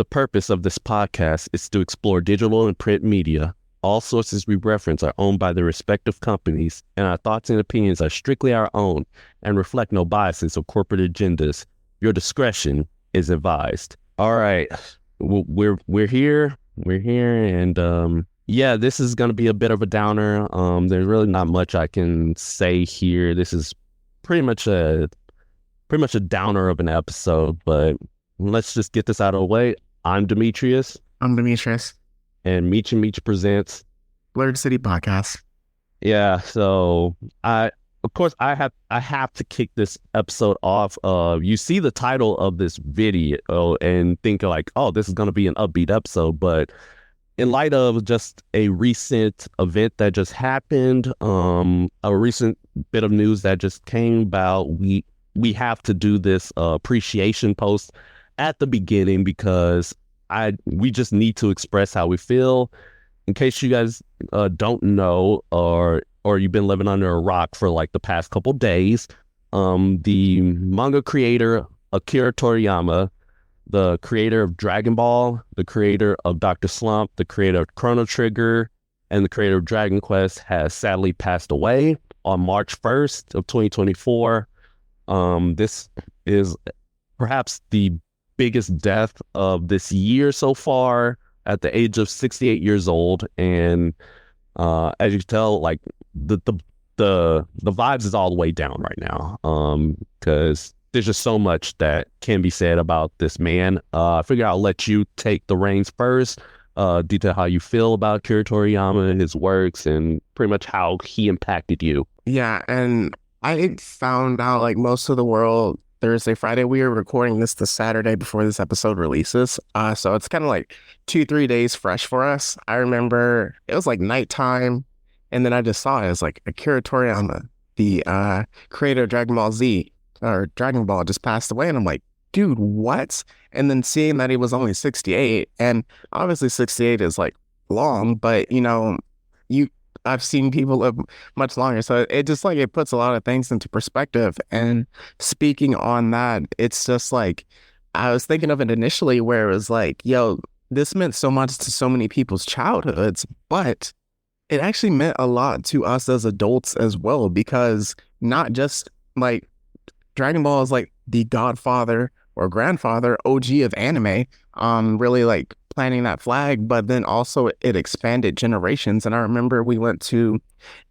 The purpose of this podcast is to explore digital and print media. All sources we reference are owned by their respective companies, and our thoughts and opinions are strictly our own and reflect no biases or corporate agendas. Your discretion is advised. All right, we're here, and yeah, this is going to be a bit of a downer. There's really not much I can say here. This is pretty much a downer of an episode, but let's just get this out of the way. I'm Demetrius. I'm Demetrius. And Meech presents Blerd City Podcast. Yeah, so I have to kick this episode off. You see the title of this video and think like, oh, this is gonna be an upbeat episode, but in light of just a recent event that just happened, a recent bit of news that just came about, we have to do this appreciation post at the beginning because we just need to express how we feel. In case you guys don't know, or you've been living under a rock for like the past couple days, the manga creator Akira Toriyama, the creator of Dragon Ball, the creator of Dr. Slump, the creator of Chrono Trigger, and the creator of Dragon Quest, has sadly passed away on March 1st of 2024. This is perhaps the biggest death of this year so far, at the age of 68 years old. And as you can tell, like the vibes is all the way down right now, because there's just so much that can be said about this man. I figure I'll let you take the reins first, detail how you feel about Akira Toriyama and his works and pretty much how he impacted you. Yeah, and I found out like most of the world Thursday, Friday. We are recording this the Saturday before this episode releases. So it's kind of like 2-3 days fresh for us. I remember it was like nighttime, and then I just saw it. It was like Akira Toriyama, the creator of Dragon Ball Z or Dragon Ball, just passed away. And I'm like, dude, what? And then seeing that he was only 68, and obviously 68 is like long, but I've seen people live much longer. So it just like, it puts a lot of things into perspective. And speaking on that, it's just like, I was thinking of it initially where it was like, yo, this meant so much to so many people's childhoods, but it actually meant a lot to us as adults as well, because not just like Dragon Ball is like the godfather or grandfather OG of anime, really like planting that flag, but then also it expanded generations. And I remember we went to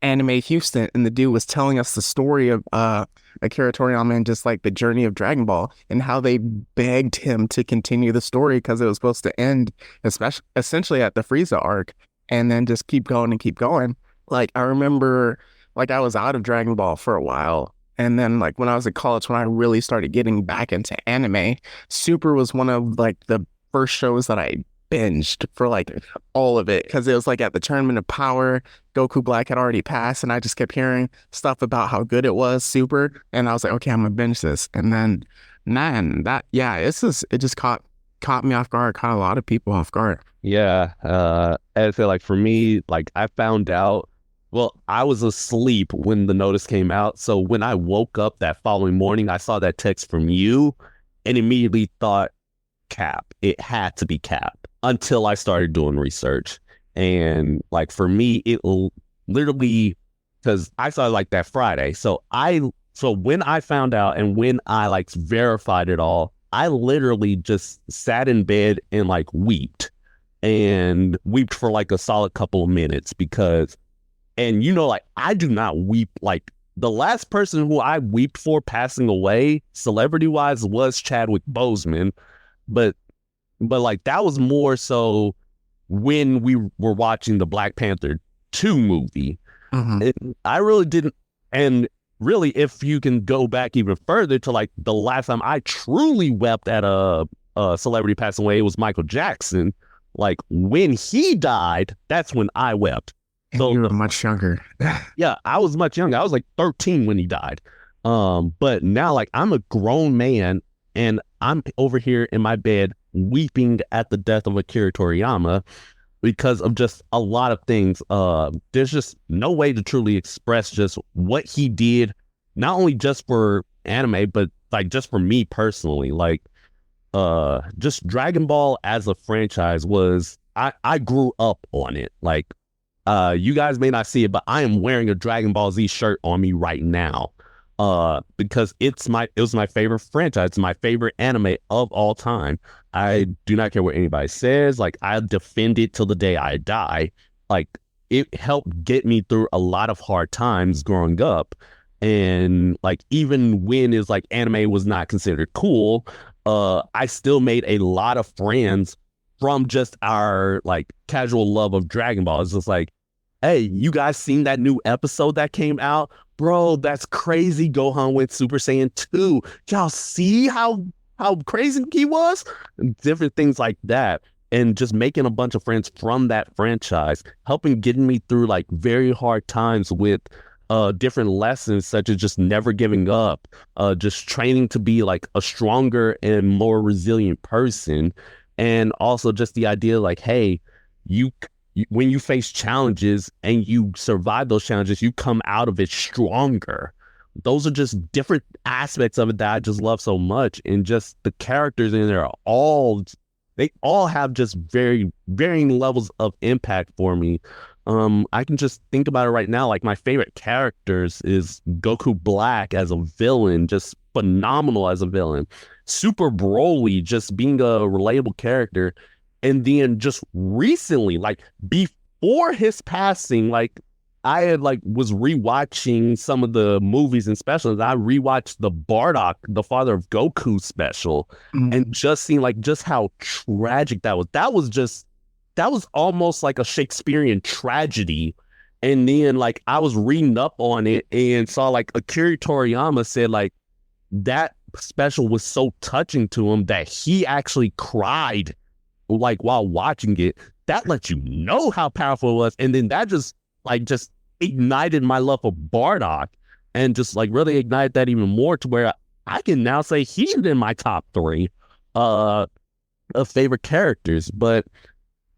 Anime Houston, and the dude was telling us the story of Akira Toriyama and just like the journey of Dragon Ball and how they begged him to continue the story because it was supposed to end essentially at the Frieza arc and then just keep going and keep going. Like I remember like I was out of Dragon Ball for a while, and then like when I was at college, when I really started getting back into anime, Super was one of like the first shows that I binged for like all of it, because it was like at the Tournament of Power, Goku Black had already passed, and I just kept hearing stuff about how good it was, Super, and I was like, okay, I'm gonna binge this. And then man, it just caught me off guard, caught a lot of people off guard. Yeah, I feel like for me, like I found out, well, I was asleep when the notice came out, so when I woke up that following morning, I saw that text from you and immediately thought, Cap, it had to be Cap, until I started doing research. And like for me, it literally, because I saw it like that Friday, so when I found out and when I like verified it all, I literally just sat in bed and like wept for like a solid couple of minutes, because, and like I do not weep. Like the last person who I wept for passing away celebrity wise was Chadwick Boseman. But like that was more so when we were watching the Black Panther 2 movie. Mm-hmm. I really didn't. And really, if you can go back even further to like the last time I truly wept at a celebrity passing away, it was Michael Jackson. Like when he died, that's when I wept. So you were much younger. Yeah, I was much younger. I was like 13 when he died. But now like I'm a grown man, and I'm over here in my bed weeping at the death of Akira Toriyama because of just a lot of things. There's just no way to truly express just what he did, not only just for anime, but like just for me personally. Like just Dragon Ball as a franchise was I grew up on it. Like you guys may not see it, but I am wearing a Dragon Ball Z shirt on me right now. Because it was my favorite franchise. It's my favorite anime of all time. I do not care what anybody says. Like I defend it till the day I die. Like it helped get me through a lot of hard times growing up. And like even when is like anime was not considered cool, I still made a lot of friends from just our like casual love of Dragon Ball. It's just like, hey, you guys seen that new episode that came out? Bro, that's crazy. Gohan went Super Saiyan 2. Y'all see how crazy he was? And different things like that. And just making a bunch of friends from that franchise, helping getting me through like very hard times with different lessons, such as just never giving up, just training to be like a stronger and more resilient person. And also just the idea like, hey, you when you face challenges and you survive those challenges, you come out of it stronger. Those are just different aspects of it that I just love so much. And just the characters in there they all have just very varying levels of impact for me. I can just think about it right now. Like my favorite characters is Goku Black as a villain, just phenomenal as a villain. Super Broly just being a relatable character. And then just recently, like before his passing, like I had like was rewatching some of the movies and specials. I rewatched the Bardock, the father of Goku special, and just seeing like just how tragic that was. That was almost like a Shakespearean tragedy. And then like I was reading up on it and saw like Akira Toriyama said like that special was so touching to him that he actually cried like while watching it. That lets you know how powerful it was. And then that just ignited my love for Bardock and just like really ignited that even more to where I can now say he's in my top 3 of favorite characters. But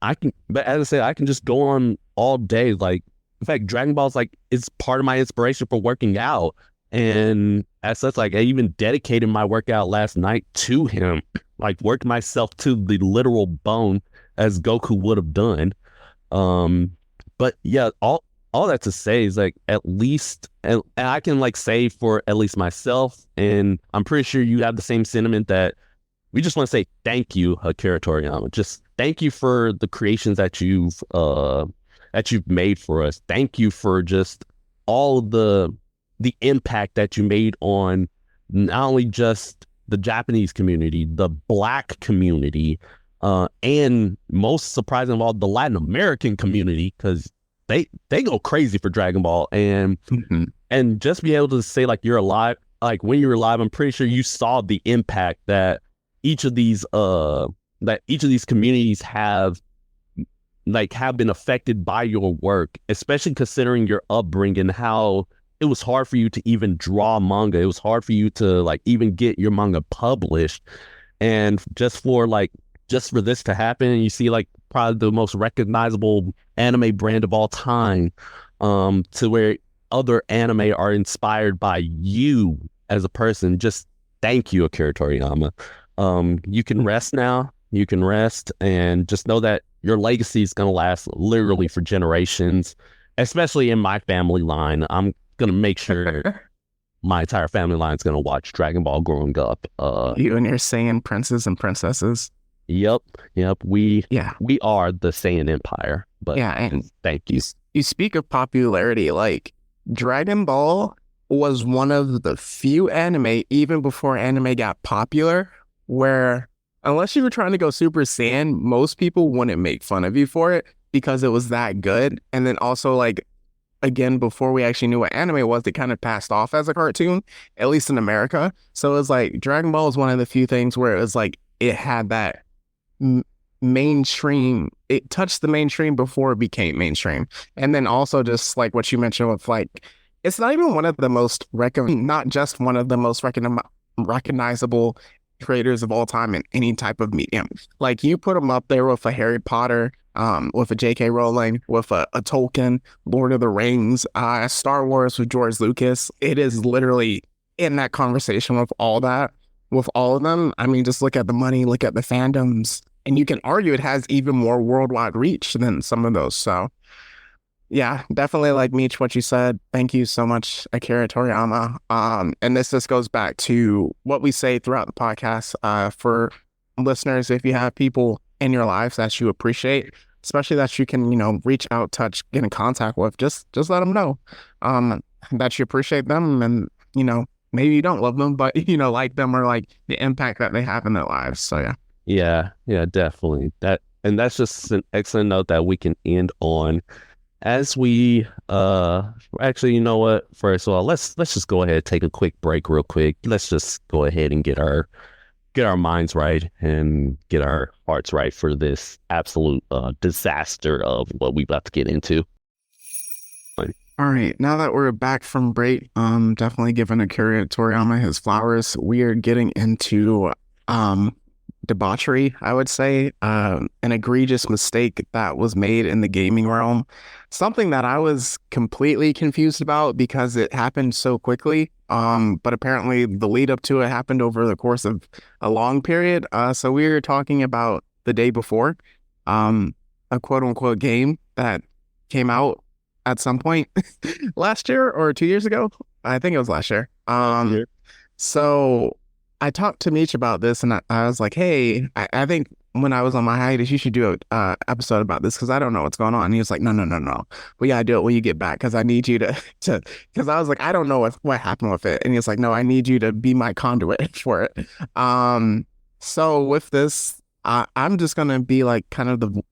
as I said, I can just go on all day. Like, in fact, Dragon Ball is like, it's part of my inspiration for working out. And as such, like I even dedicated my workout last night to him, like worked myself to the literal bone as Goku would have done. But yeah, all that to say is like at least, and I can like say for at least myself, and I'm pretty sure you have the same sentiment, that we just want to say thank you, Akira Toriyama. Just thank you for the creations that you've made for us. Thank you for just all the impact that you made on not only just the Japanese community, the Black community, and most surprising of all, the Latin American community, because they go crazy for Dragon Ball. And and just be able to say like you're alive, like when you're alive, I'm pretty sure you saw the impact that each of these communities have been affected by your work, especially considering your upbringing, how it was hard for you to even draw manga. It was hard for you to like even get your manga published. And just for this to happen, you see like probably the most recognizable anime brand of all time, to where other anime are inspired by you as a person. Just thank you, Akira Toriyama. You can rest now. You can rest and just know that your legacy is going to last literally for generations, especially in my family line. I'm going to make sure my entire family line is going to watch Dragon Ball growing up. You and your Saiyan princes and princesses. Yep. We are the Saiyan Empire. But yeah, and thank you. You speak of popularity, like Dragon Ball was one of the few anime, even before anime got popular, where unless you were trying to go Super Saiyan, most people wouldn't make fun of you for it because it was that good. And then also like, again, before we actually knew what anime was, it kind of passed off as a cartoon, at least in America. So it was like Dragon Ball is one of the few things where it was like it had that mainstream, it touched the mainstream before it became mainstream. And then also just like what you mentioned with like, it's not even one of the most not just one of the most recognizable creators of all time in any type of medium. Like you put them up there with a Harry Potter, with a J.K. Rowling, with a Tolkien, Lord of the Rings, Star Wars with George Lucas. It is literally in that conversation with all that, with all of them. I mean, just look at the money, look at the fandoms, and you can argue it has even more worldwide reach than some of those. So yeah, definitely like Meech, what you said. Thank you so much, Akira Toriyama. And this just goes back to what we say throughout the podcast. For listeners, if you have people in your lives that you appreciate, especially that you can, reach out, touch, get in contact with, just let them know, that you appreciate them, and maybe you don't love them, but like them, or like the impact that they have in their lives. So yeah. Yeah, definitely. That's just an excellent note that we can end on. As we actually, you know what? First of all, let's just go ahead and take a quick break real quick. Let's just go ahead and get our minds right and get our hearts right for this absolute disaster of what we about to get into. All right, now that we're back from break, definitely giving Akira Toriyama his flowers. We are getting into debauchery, I would say, an egregious mistake that was made in the gaming realm. Something that I was completely confused about because it happened so quickly. But apparently the lead up to it happened over the course of a long period. So we were talking about the day before, a quote unquote game that came out at some point last year or 2 years ago. I think it was last year. Yeah. So I talked to Meech about this, and I was like, hey, I think when I was on my hiatus, you should do a episode about this because I don't know what's going on. And he was like, no. We gotta do it when you get back because I need you to because I was like, I don't know what happened with it. And he was like, no, I need you to be my conduit for it. So with this, I'm just gonna be like kind of the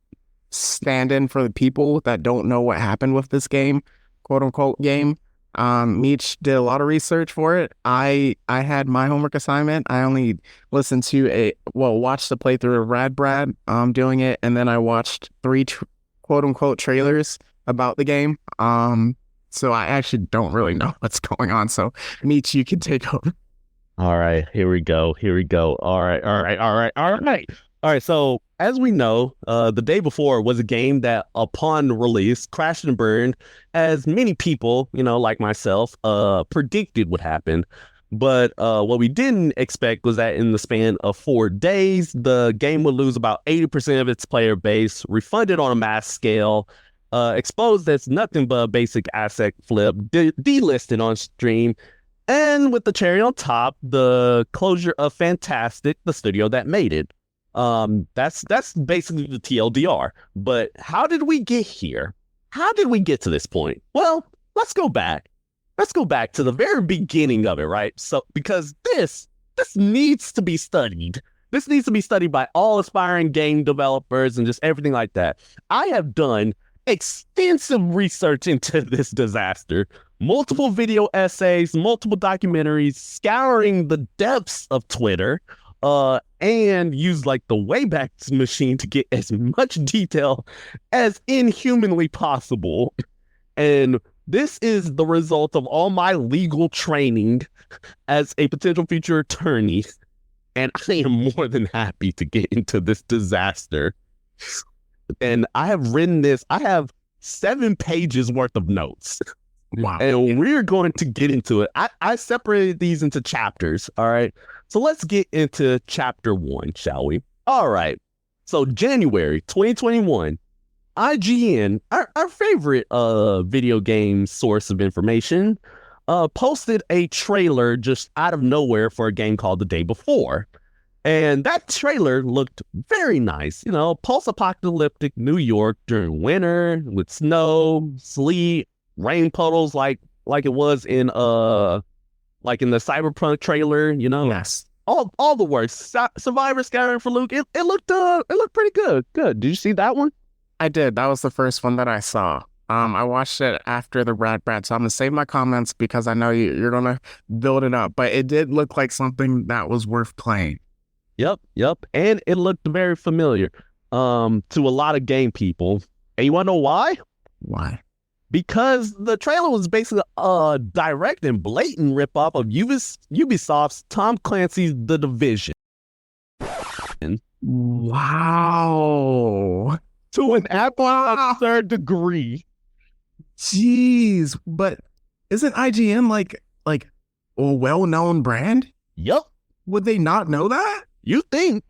stand-in for the people that don't know what happened with this game, quote unquote game. Meech did a lot of research for it. I had my homework assignment. I only listened to watched the playthrough of Rad Brad doing it, and then I watched three quote unquote trailers about the game. So I actually don't really know what's going on. So Meech, you can take over. All right, here we go. All right. So as we know, the day before was a game that, upon release, crashed and burned, as many people, like myself, predicted would happen. But what we didn't expect was that in the span of 4 days, the game would lose about 80% of its player base, refunded on a mass scale, exposed as nothing but a basic asset flip, delisted on stream, and with the cherry on top, the closure of Fantastic, the studio that made it. That's basically the TLDR. But how did we get here? How did we get to this point? Well, let's go back. Let's go back to the very beginning of it, right? So, because this needs to be studied. This needs to be studied by all aspiring game developers and just everything like that. I have done extensive research into this disaster, multiple video essays, multiple documentaries, scouring the depths of Twitter, and use like the Wayback Machine to get as much detail as inhumanly possible. And this is the result of all my legal training as a potential future attorney. And I am more than happy to get into this disaster. And I have written this, I have 7 pages worth of notes. Wow. And we're going to get into it. I separated these into chapters. All right. So let's get into chapter 1, shall we? All right. So January 2021, IGN, our favorite video game source of information, posted a trailer just out of nowhere for a game called The Day Before. And that trailer looked very nice, post-apocalyptic New York during winter with snow, sleet, rain puddles like it was in the Cyberpunk trailer, Yes. All the works. Survivor scouring for Luke. It looked pretty good. Good. Did you see that one? I did. That was the first one that I saw. I watched it after the Rad Brad, so I'm gonna save my comments because I know you're gonna build it up. But it did look like something that was worth playing. Yep. And it looked very familiar to a lot of game people. And you want to know why? Why? Because the trailer was basically a direct and blatant ripoff of Ubisoft's Tom Clancy's The Division. Wow. To an absurd degree. Jeez. But isn't IGN like a well-known brand? Yup. Would they not know that? You think,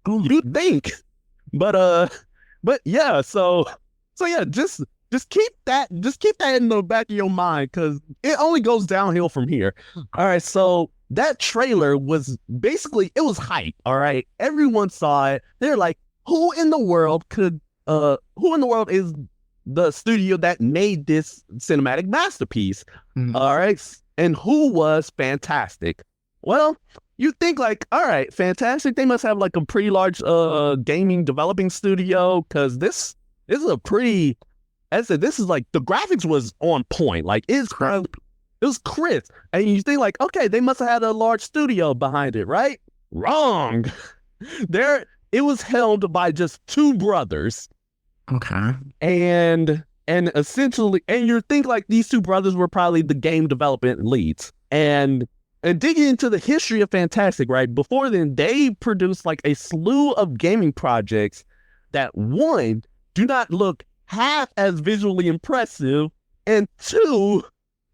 you think, but yeah. So yeah, just keep that in the back of your mind because it only goes downhill from here. All right, so that trailer was basically it was hype. All right, everyone saw it. They're like, who in the world is the studio that made this cinematic masterpiece? All right, and who was Fantastic? Well, you think like, all right, Fantastic, they must have like a pretty large gaming developing studio because this is a pretty, as I said, this is like the graphics was on point. Like it was crisp. And you think like, okay, they must have had a large studio behind it, right? Wrong. It was held by just two brothers. Okay. And essentially, and you think like these two brothers were probably the game development leads. And digging into the history of Fantastic, right? Before then, they produced like a slew of gaming projects that one, do not look half as visually impressive, and two,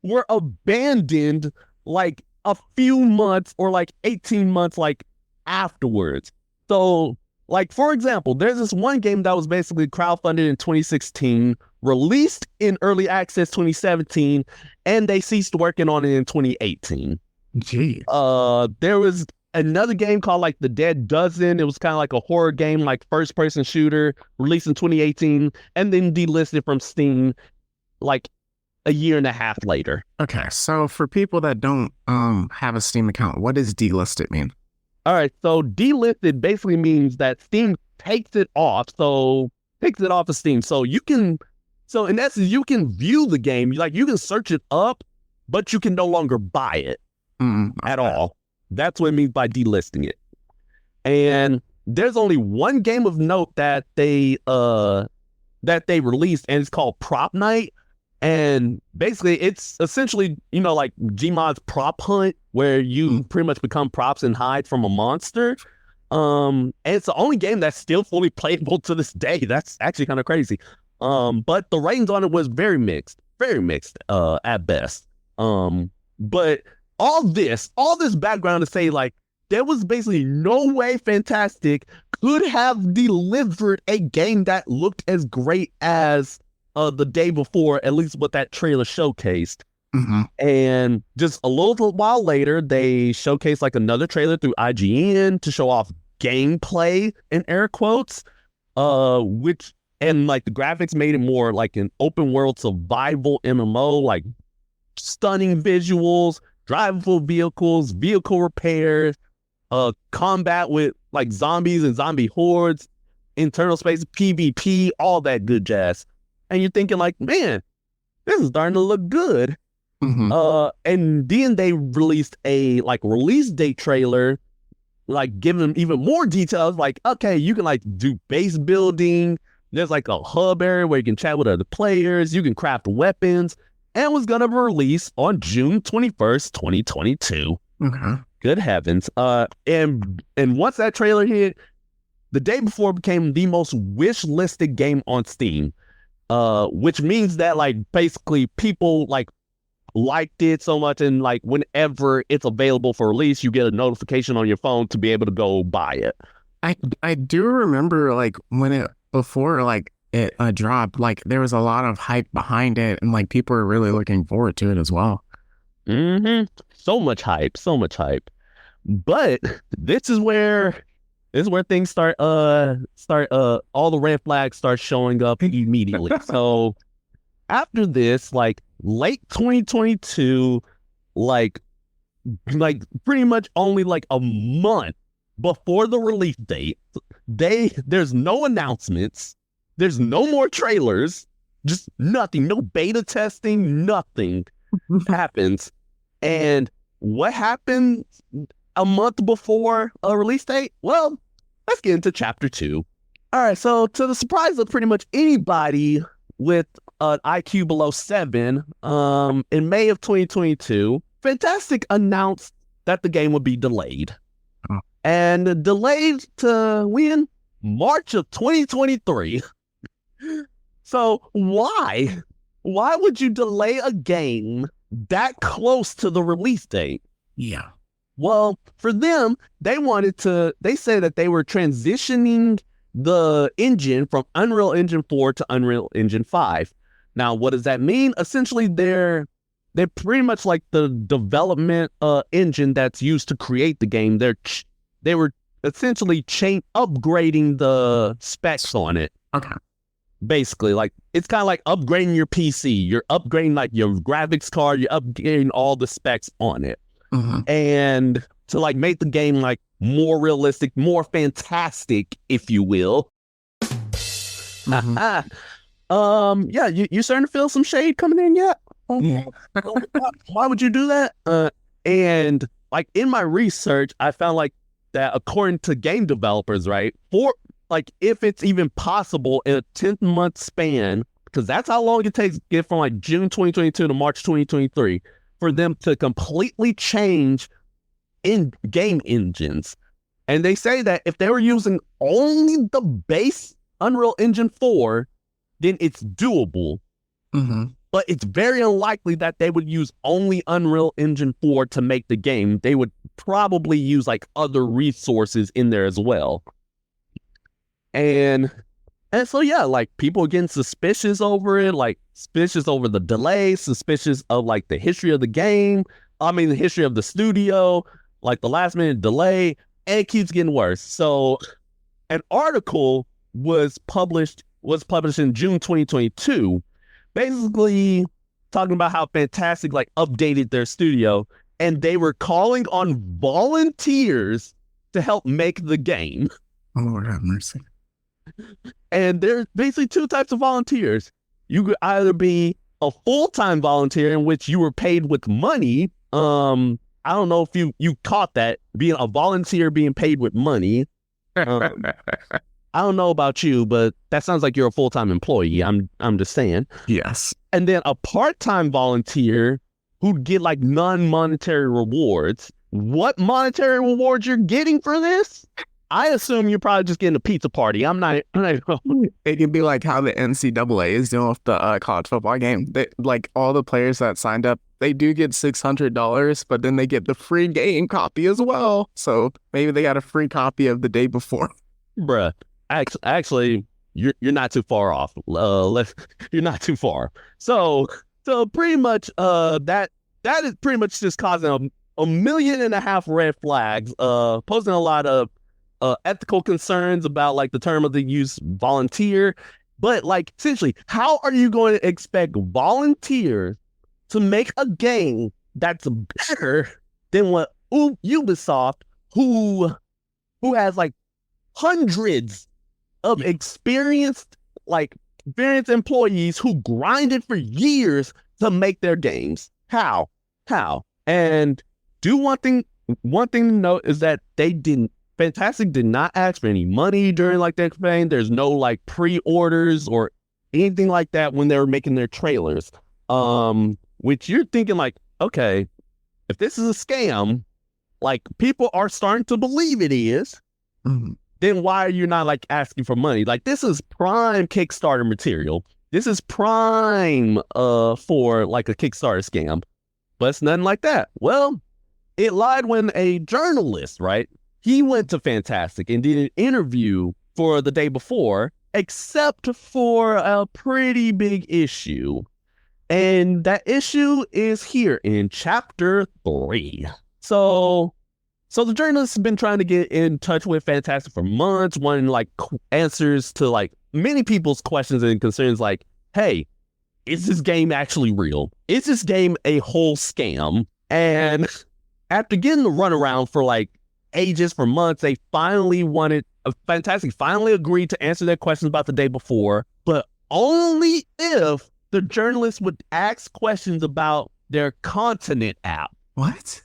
were abandoned like a few months or like 18 months like afterwards. So, like, for example, there's this one game that was basically crowdfunded in 2016, released in early access 2017, and they ceased working on it in 2018. Gee. There was another game called like The Dead Dozen. It was kind of like a horror game, like first person shooter, released in 2018, and then delisted from Steam like a year and a half later. Okay, so for people that don't have a Steam account, what does delisted mean? All right, so delisted basically means that Steam takes it off. So takes it off of Steam. So in essence, you can view the game, like you can search it up, but you can no longer buy it. At all. That's what it means by delisting it. And there's only one game of note that they released, and it's called Prop Night. And basically, it's essentially, like Gmod's Prop Hunt, where you pretty much become props and hide from a monster. And it's the only game that's still fully playable to this day. That's actually kind of crazy. But the ratings on it was very mixed at best. But all this background to say, like, there was basically no way Fantastic could have delivered a game that looked as great as the day before, at least what that trailer showcased. And just a little while later, they showcased like another trailer through IGN to show off gameplay in air quotes, and like the graphics made it more like an open world survival MMO, like stunning visuals, drivable vehicles, vehicle repairs, combat with like zombies and zombie hordes, internal space, PvP, all that good jazz. And you're thinking like, man, this is starting to look good. And then they released a like release date trailer, like giving them even more details. Like, okay, you can like do base building. There's like a hub area where you can chat with other players. You can craft weapons. And was going to release on June 21st, 2022. Okay. Good heavens. And once that trailer hit, the day before became the most wish-listed game on Steam, which means that, like, basically people, like, liked it so much, and, like, whenever it's available for release, you get a notification on your phone to be able to go buy it. I do remember, like, before it dropped, like there was a lot of hype behind it, and like people were really looking forward to it as well. So much hype. But this is where things start all the red flags start showing up immediately. So after this, like late 2022, like pretty much only like a month before the release date, there's no announcements. There's no more trailers, just nothing, no beta testing, nothing happens. And what happened a month before a release date? Well, let's get into chapter 2. All right, so to the surprise of pretty much anybody with an IQ below 7, in May of 2022, Fantastic announced that the game would be delayed. And delayed to when? March of 2023. So why would you delay a game that close to the release date? Yeah. Well, for them, they say that they were transitioning the engine from Unreal Engine 4 to Unreal Engine 5. Now, what does that mean? Essentially, they're pretty much like the development engine that's used to create the game. They were essentially upgrading the specs on it. Okay. Basically, like it's kind of like upgrading your PC. You're upgrading like your graphics card. You're upgrading all the specs on it, and to like make the game like more realistic, more fantastic, if you will. Yeah, you starting to feel some shade coming in yet? Yeah. Why would you do that? And like in my research, I found like that according to game developers, right, for like if it's even possible in a 10-month span, because that's how long it takes to get from like June 2022 to March 2023 for them to completely change in game engines. And they say that if they were using only the base Unreal Engine 4, then it's doable. But it's very unlikely that they would use only Unreal Engine 4 to make the game. They would probably use like other resources in there as well. And so, yeah, like people are getting suspicious over it, like suspicious over the delay, suspicious of like the history of the game. I mean, the history of the studio, like the last minute delay, and it keeps getting worse. So an article was published in June 2022, basically talking about how Fantastic like updated their studio and they were calling on volunteers to help make the game. Oh, Lord have mercy. And there's basically two types of volunteers. You could either be a full-time volunteer in which you were paid with money. I don't know if you caught that, being a volunteer being paid with money. I don't know about you, but that sounds like you're a full-time employee. I'm just saying. Yes. And then a part-time volunteer who'd get like non-monetary rewards. What monetary rewards you're getting for this? I assume you're probably just getting a pizza party. I'm not. It can be like how the NCAA is doing with the college football game. Like all the players that signed up, they do get $600, but then they get the free game copy as well. So maybe they got a free copy of the day before. Bruh, actually, you're not too far off. You're not too far. So pretty much, that is pretty much just causing a 1.5 million red flags. Posing a lot of ethical concerns about like the term of the use volunteer. But like essentially, how are you going to expect volunteers to make a game that's better than what Ubisoft, who has like hundreds of experienced employees who grinded for years to make their games? How? And one thing to note is that Fantastic did not ask for any money during like the campaign. There's no like pre-orders or anything like that when they were making their trailers. Which you're thinking like, okay, if this is a scam, like people are starting to believe it is, then why are you not like asking for money? Like this is prime Kickstarter material. This is prime for like a Kickstarter scam. But it's nothing like that. Well, it lied when a journalist, right? He went to Fantastic and did an interview for the day before, except for a pretty big issue. And that issue is here in chapter 3. So the journalist has been trying to get in touch with Fantastic for months, wanting like answers to like many people's questions and concerns like, hey, is this game actually real? Is this game a whole scam? And after getting the runaround for like ages, for months, they Fantastic finally agreed to answer their questions about the day before, but only if the journalist would ask questions about their continent app. What?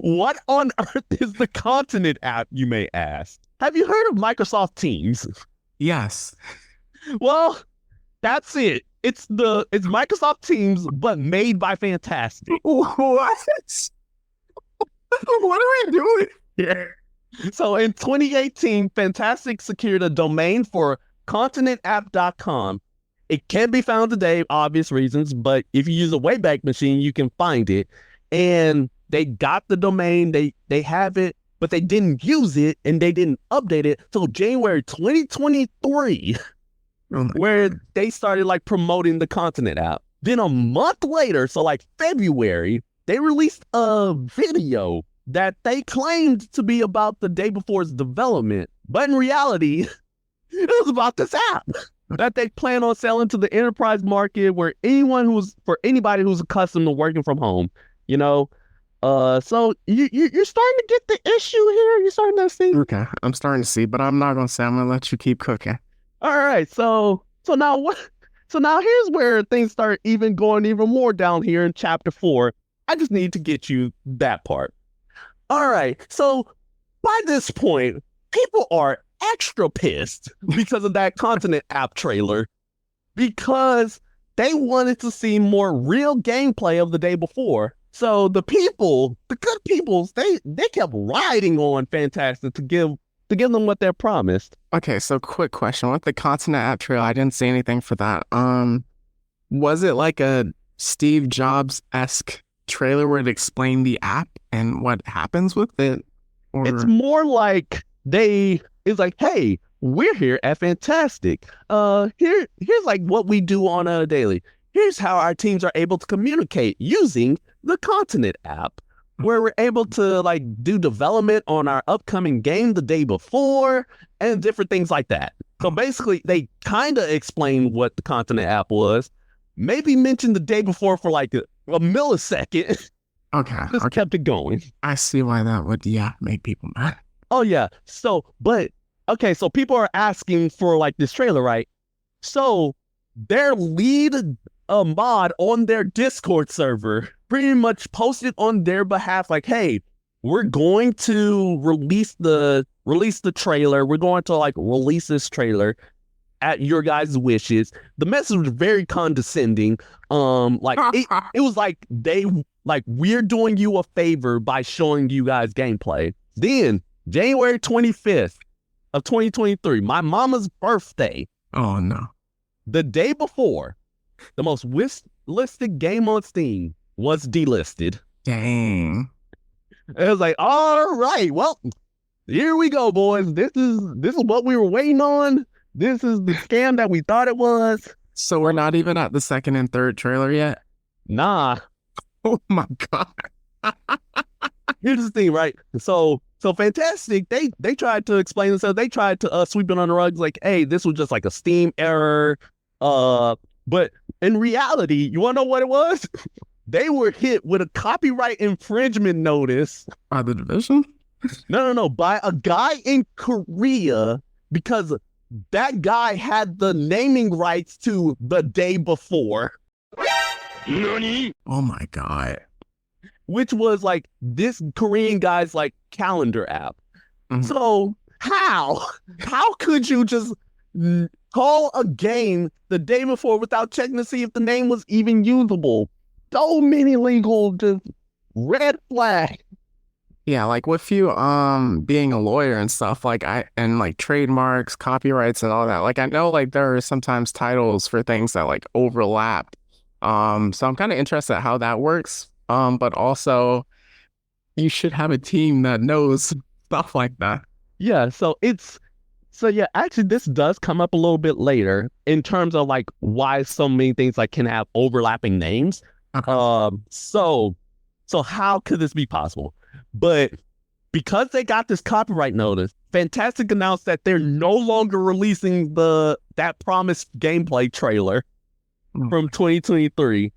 What on earth is the continent app, you may ask? Have you heard of Microsoft Teams? Yes. Well, that's it. It's Microsoft Teams, but made by Fantastic. What? What are we doing here? So in 2018, Fantastic secured a domain for continentapp.com. It can be found today, obvious reasons, but if you use a Wayback Machine, you can find it. And they got the domain, they have it, but they didn't use it and they didn't update it till January 2023, where they started like promoting the Continent app. Then a month later, so like February, they released a video that they claimed to be about the day before's development, but in reality, it was about this app that they plan on selling to the enterprise market, where anybody who's accustomed to working from home, you know. So you're starting to get the issue here. You're starting to see. Okay, I'm starting to see, but I'm not gonna say. I'm gonna let you keep cooking. All right, so now what? So now here's where things start going even more down here in chapter 4. I just need to get you that part. All right, so by this point, people are extra pissed because of that Continent app trailer, because they wanted to see more real gameplay of the day before. So the good peoples, they kept riding on Fantastic to give them what they're promised. Okay, so quick question. With the Continent app trailer, I didn't see anything for that. Was it like a Steve Jobs-esque trailer where it explained the app and what happens with it? Or... It's more like it's like, hey, we're here at Fantastic. Here's like what we do on a daily. Here's how our teams are able to communicate using the Continent app, where we're able to like do development on our upcoming game the day before and different things like that. So basically, they kind of explained what the Continent app was, maybe mentioned the day before for like a millisecond. Okay. Just kept it going. I see why that would, make people mad. Oh, yeah. So people are asking for like this trailer, right? So their lead mod on their Discord server pretty much posted on their behalf, like, hey, we're going to release the trailer. We're going to like release this trailer at your guys' wishes. The message was very condescending. It was like we're doing you a favor by showing you guys gameplay. Then January 25th of 2023, my mama's birthday. Oh no. The day before, the most listed game on Steam was delisted. Dang. It was like, all right, well, here we go, boys. This is what we were waiting on. This is the scam that we thought it was. So we're not even at the second and third trailer yet? Nah. Oh my God. Here's the thing, right? So Fantastic, they tried to explain themselves. They tried to sweep it on the rug, like, hey, this was just like a Steam error. But in reality, you want to know what it was? They were hit with a copyright infringement notice. By the division? No, by a guy in Korea, because that guy had the naming rights to the day before. Nani? Oh my God. Which was like this Korean guy's like calendar app. Mm-hmm. So how could you just call a game the day before without checking to see if the name was even usable? So many legal just red flag. Yeah, like with you being a lawyer and stuff, like trademarks, copyrights and all that. Like I know like there are sometimes titles for things that like overlap. So I'm kind of interested in how that works. But also you should have a team that knows stuff like that. Yeah, actually this does come up a little bit later in terms of like why so many things like can have overlapping names. Okay. So how could this be possible? But because they got this copyright notice, Fantastic announced that they're no longer releasing that promised gameplay trailer from 2023,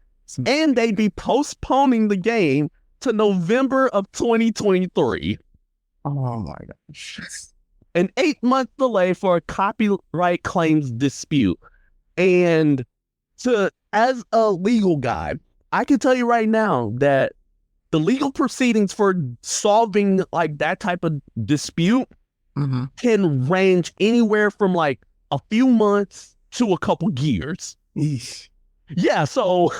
and they'd be postponing the game to November of 2023. Oh my gosh. An 8-month delay for a copyright claims dispute. And as a legal guy, I can tell you right now that the legal proceedings for solving like that type of dispute can range anywhere from like a few months to a couple years. Eesh. Yeah, so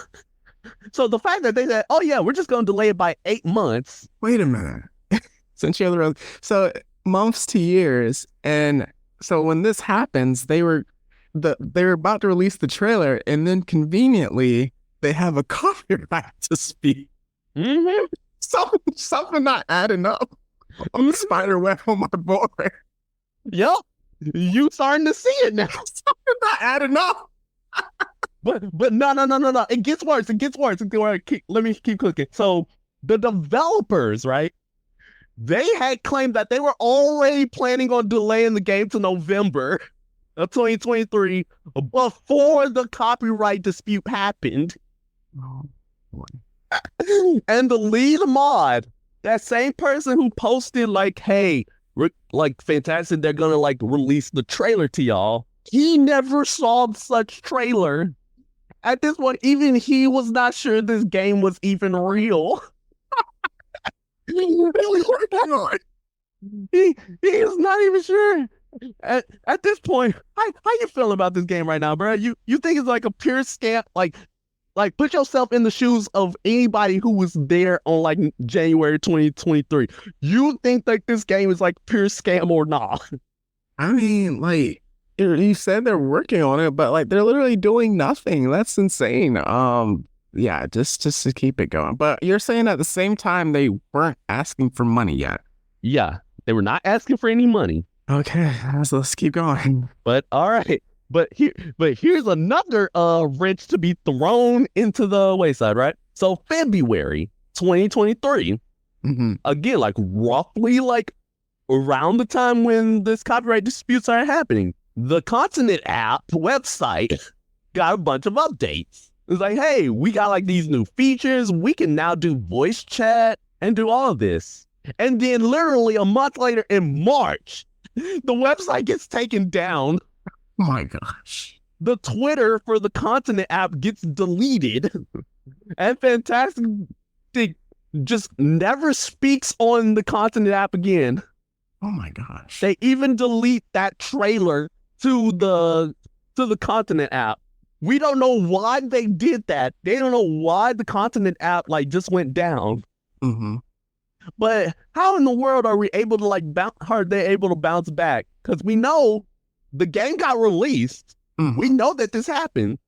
the fact that they said, oh yeah, we're just going to delay it by 8 months. Wait a minute. Since you're the road, so months to years, and so when this happens, they were about to release the trailer, and then conveniently they have a copyright dispute. Mm-hmm. Something not adding up on the spider web on my board. Yep. You starting to see it now. Something not adding up. But no. It gets worse. Let me keep cooking. So the developers, right? They had claimed that they were already planning on delaying the game to November of 2023 before the copyright dispute happened. Oh, boy. And the lead mod, that same person who posted like, hey, like fantastic, they're gonna like release the trailer to y'all. He never saw such trailer. At this point, even he was not sure this game was even real. He is not even sure. At this point, how you feeling about this game right now, bro? You think it's like a pure scam? Like put yourself in the shoes of anybody who was there on like January 2023. You think like this game is like pure scam or not? I mean, like you said they're working on it, but like they're literally doing nothing. That's insane. Yeah, just to keep it going. But you're saying at the same time they weren't asking for money yet. Yeah, they were not asking for any money. Okay, so let's keep going. But all right. But here's another wrench to be thrown into the wayside, right? So February 2023, again, like roughly like around the time when this copyright dispute started happening, the Continent app website got a bunch of updates. It's like, hey, we got like these new features. We can now do voice chat and do all of this. And then literally a month later in March, the website gets taken down. Oh my gosh. The Twitter for the Continent app gets deleted. And Fantastic just never speaks on the Continent app again. Oh my gosh. They even delete that trailer to the Continent app. We don't know why they did that. They don't know why the Continent app like just went down. But how in the world are we able to like are they able to bounce back? Because we know the game got released. We know that this happened.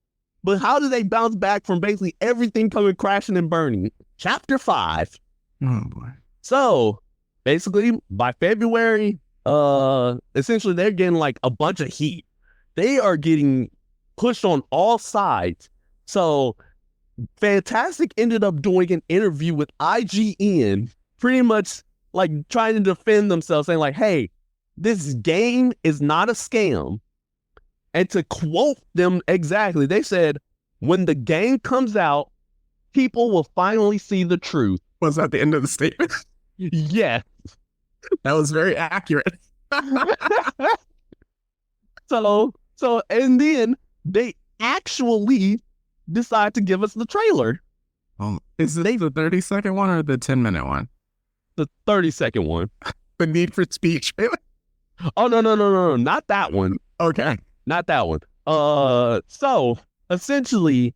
But how do they bounce back from basically everything coming crashing and burning? Chapter 5. Oh boy. So basically by February, essentially they're getting like a bunch of heat. They are getting pushed on all sides. So Fantastic ended up doing an interview with IGN, pretty much like trying to defend themselves, saying like, hey, this game is not a scam. And to quote them exactly, they said, when the game comes out, people will finally see the truth. Was that the end of the statement? Yeah. That was very accurate. So, and then they actually decide to give us the trailer. Is it the 30-second one or the 10-minute one? The 30-second one. The Need for Speech. Oh, no, not that one. Okay. Not that one. So essentially,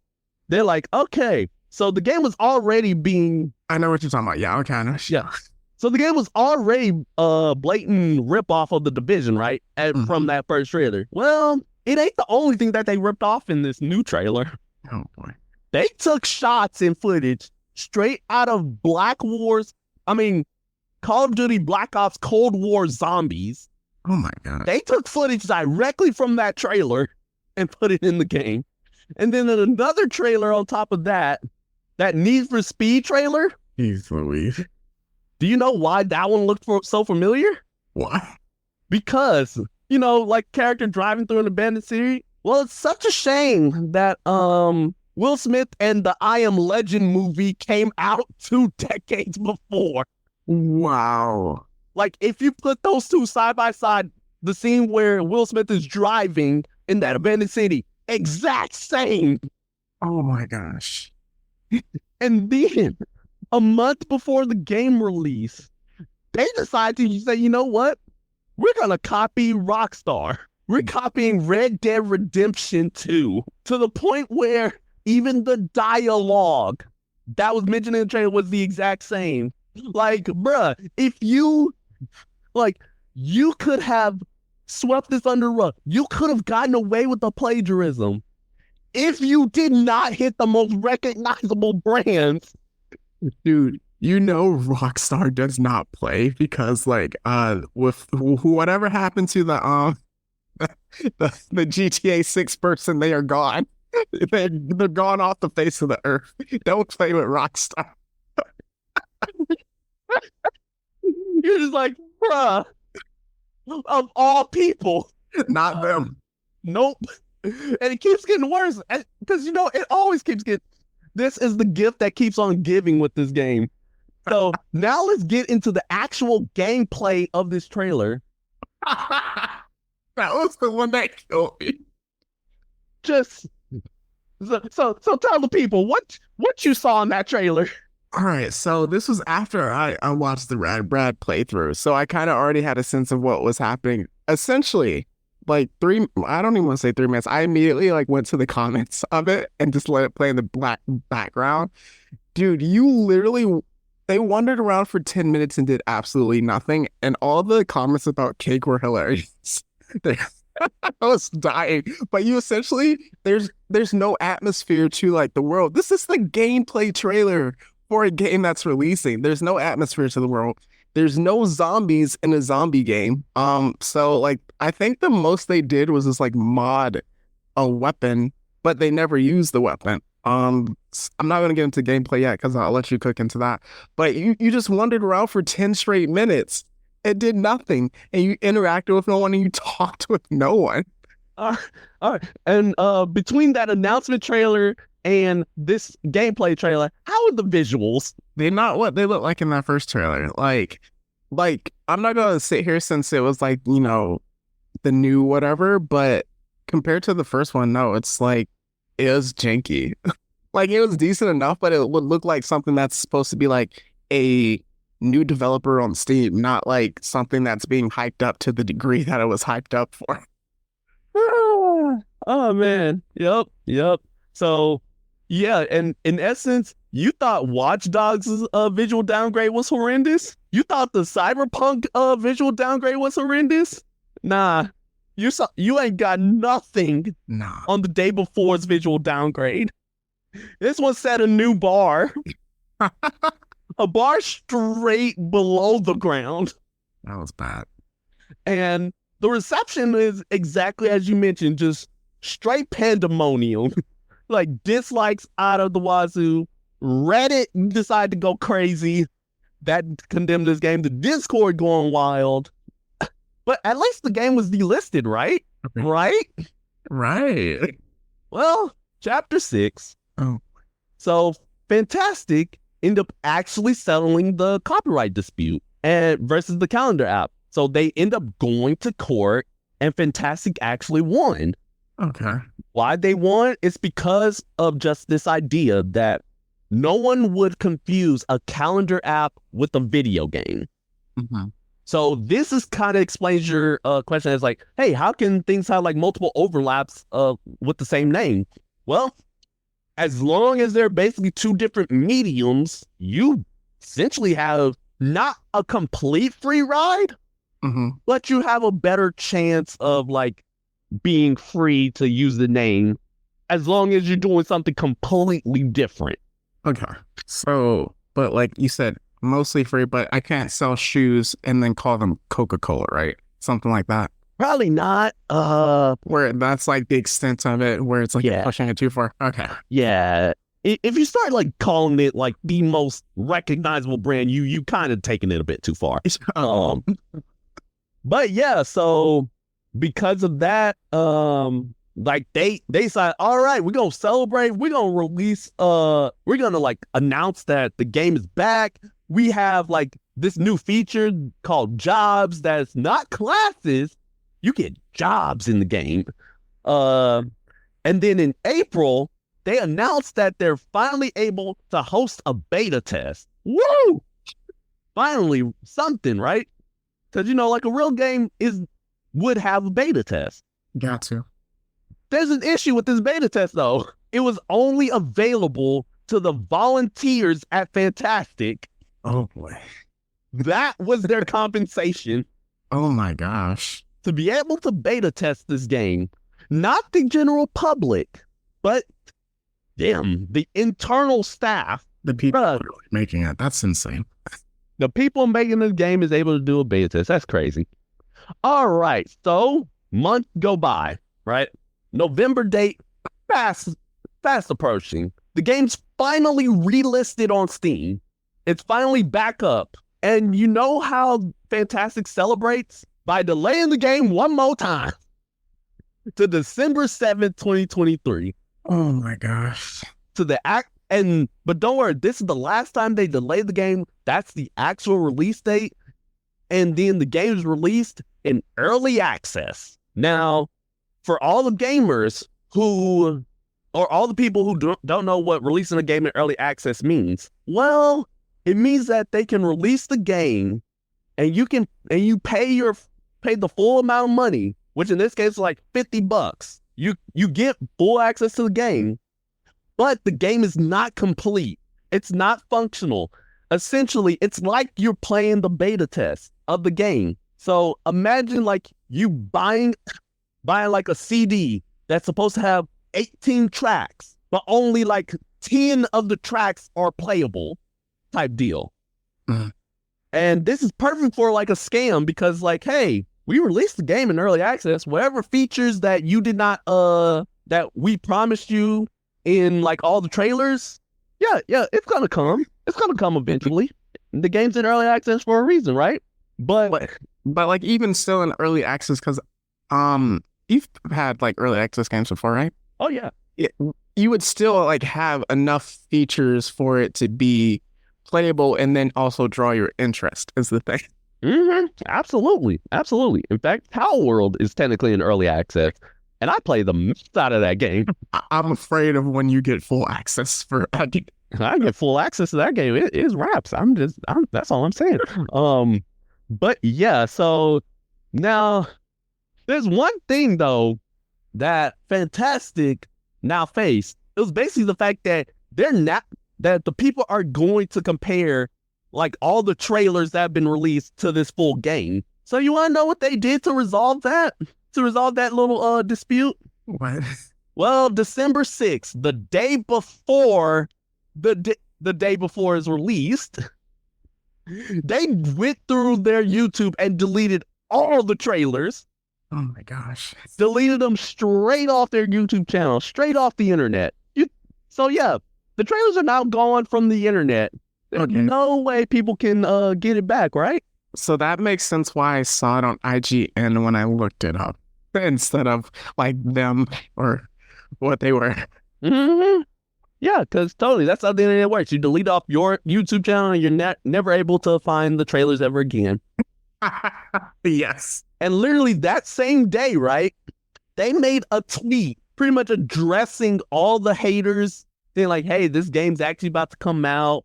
they're like, okay, so the game was already being. I know what you're talking about. Yeah, okay, I know. Yeah. So the game was already blatant ripoff of The Division, right? From that first trailer. Well, it ain't the only thing that they ripped off in this new trailer. Oh boy. They took shots and footage straight out of Call of Duty Black Ops Cold War Zombies. Oh my god. They took footage directly from that trailer and put it in the game. And then another trailer on top of that Need for Speed trailer. Jeez Louise. Do you know why that one looked so familiar? Why? Because, like character driving through an abandoned city. Well, it's such a shame that Will Smith and the I Am Legend movie came out 2 decades before. Wow. Like, if you put those two side by side, the scene where Will Smith is driving in that abandoned city, exact same. Oh my gosh. And then, a month before the game release, they decide to say, you know what? We're going to copy Rockstar. We're copying Red Dead Redemption 2 to the point where even the dialogue that was mentioned in the trailer was the exact same. Like, bruh, if you could have swept this under the rug. You could have gotten away with the plagiarism if you did not hit the most recognizable brands. Dude, You know Rockstar does not play because like with whatever happened to the GTA 6 person, they are gone. They're gone off the face of the earth. Don't play with Rockstar. You're just like, bruh, of all people. Not them. Nope. And it keeps getting worse because it always keeps getting. This is the gift that keeps on giving with this game. So now let's get into the actual gameplay of this trailer. That was the one that killed me. Just so tell the people what you saw in that trailer. All right, so this was after I watched the Brad playthrough, so I kind of already had a sense of what was happening. Essentially, like I don't even want to say 3 minutes. I immediately like went to the comments of it and just let it play in the black background. Dude, they wandered around for 10 minutes and did absolutely nothing, and all the comments about Cake were hilarious. I was dying, but there's no atmosphere to like the world. This is the gameplay trailer for a game that's releasing. There's no atmosphere to the world. There's no zombies in a zombie game. So like I think the most they did was just like mod a weapon, but they never used the weapon. I'm not gonna get into gameplay yet because I'll let you cook into that. But you just wandered around for 10 straight minutes. It did nothing, and you interacted with no one, and you talked with no one. All right. And between that announcement trailer and this gameplay trailer, how are the visuals? They're not what they look like in that first trailer. Like I'm not gonna sit here since it was like, the new whatever, but compared to the first one, no, it's like it was janky. Like it was decent enough, but it would look like something that's supposed to be like a new developer on Steam, not like something that's being hyped up to the degree that it was hyped up for. Oh man. Yep. So yeah, and in essence, you thought Watch Dogs' visual downgrade was horrendous? You thought the Cyberpunk visual downgrade was horrendous? Nah. You ain't got nothing on the day before's visual downgrade. This one set a new bar. A bar straight below the ground. That was bad. And the reception is exactly as you mentioned, just straight pandemonium. Like dislikes out of the wazoo. Reddit decided to go crazy. That condemned this game. The Discord going wild. But at least the game was delisted, right? Right? Right. Well, chapter 6. Oh. So Fantastic end up actually settling the copyright dispute and versus the calendar app. So they end up going to court and Fantastic actually won. Okay. Why they won? It's because of just this idea that no one would confuse a calendar app with a video game. Mm-hmm. So this is kind of explains your question as like, hey, how can things have like multiple overlaps with the same name? Well, as long as they're basically two different mediums, you essentially have not a complete free ride, but you have a better chance of like being free to use the name as long as you're doing something completely different. Okay. So, but like you said, mostly free, but I can't sell shoes and then call them Coca-Cola, right? Something like that. Probably not. Where that's like the extent of it, where it's like you're pushing it too far. Okay. Yeah. If you start like calling it like the most recognizable brand, you kind of taking it a bit too far. But yeah, so because of that, like they said, all right, we're gonna celebrate, we're gonna release, we're gonna like announce that the game is back. We have like this new feature called jobs that's not classes. You get jobs in the game. And then in April, they announced that they're finally able to host a beta test. Woo! Finally, something, right? Because, like a real game would have a beta test. Got to. There's an issue with this beta test, though. It was only available to the volunteers at Fantastic. Oh, boy. That was their compensation. Oh, my gosh. To be able to beta test this game. Not the general public, but them, the internal staff The people Bruh, literally making it. That's insane. the people making this game is able to do a beta test. That's crazy. All right. So months go by, right? November date, fast approaching. The game's finally relisted on Steam. It's finally back up. And you know how Fantastic celebrates? By delaying the game one more time to December 7th, 2023. Oh my gosh. To the but don't worry, this is the last time they delayed the game. That's the actual release date. And then the game is released in early access. Now, for all the gamers or all the people who don't know what releasing a game in early access means, well, it means that they can release the game and you pay the full amount of money, which in this case is like $50. You get full access to the game, but the game is not complete. It's not functional. Essentially, it's like you're playing the beta test of the game. So imagine like you buying like a CD that's supposed to have 18 tracks, but only like 10 of the tracks are playable type deal. Mm. And this is perfect for like a scam because like, hey, we released the game in early access. Whatever features that you did not, that we promised you in like all the trailers, yeah, it's gonna come. It's gonna come eventually. The game's in early access for a reason, right? But like even still in early access, because you've had like early access games before, right? oh yeah, You would still like have enough features for it to be playable and then also draw your interest is the thing. Absolutely. In fact, Power World is technically in early access, and I play the mess out of that game. I'm afraid of when you get full access for I get full access to that game. It is raps. That's all I'm saying. But yeah, so now there's one thing though that Fantastic now faced. It was basically the fact that that the people are going to compare like all the trailers that have been released to this full game. So you want to know what they did to resolve that? To resolve that little dispute? What? Well, December 6th, the day before the day before it's released, they went through their YouTube and deleted all the trailers. Oh my gosh. Deleted them straight off their YouTube channel, straight off the internet. So yeah, the trailers are now gone from the internet. There's no way people can get it back, right? So that makes sense why I saw it on IGN when I looked it up instead of like them or what they were. Mm-hmm. Yeah, because totally, that's how the internet works. You delete off your YouTube channel and you're never able to find the trailers ever again. Yes. And literally that same day, right, they made a tweet pretty much addressing all the haters, saying like, hey, this game's actually about to come out,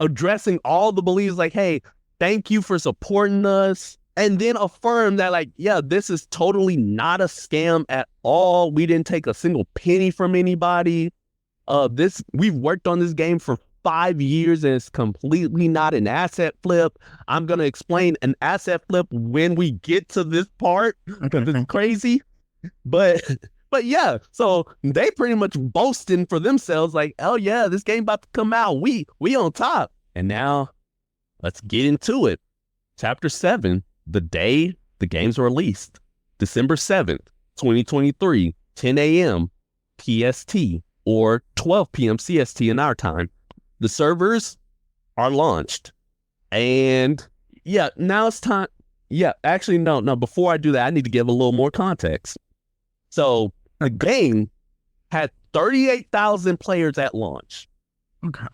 addressing all the believers like, hey, thank you for supporting us. And then affirm that like, yeah, this is totally not a scam at all. We didn't take a single penny from anybody. We've worked on this game for 5 years and it's completely not an asset flip. I'm going to explain an asset flip when we get to this part because it's crazy. But yeah, so they pretty much boasting for themselves like, oh yeah, this game about to come out. We on top. And now let's get into it. Chapter 7, the day the game's released. December 7th, 2023, 10 a.m. PST or 12 p.m. CST in our time. The servers are launched. And yeah, now it's time. Yeah, actually, no. Before I do that, I need to give a little more context. So the game had 38,000 players at launch. Okay.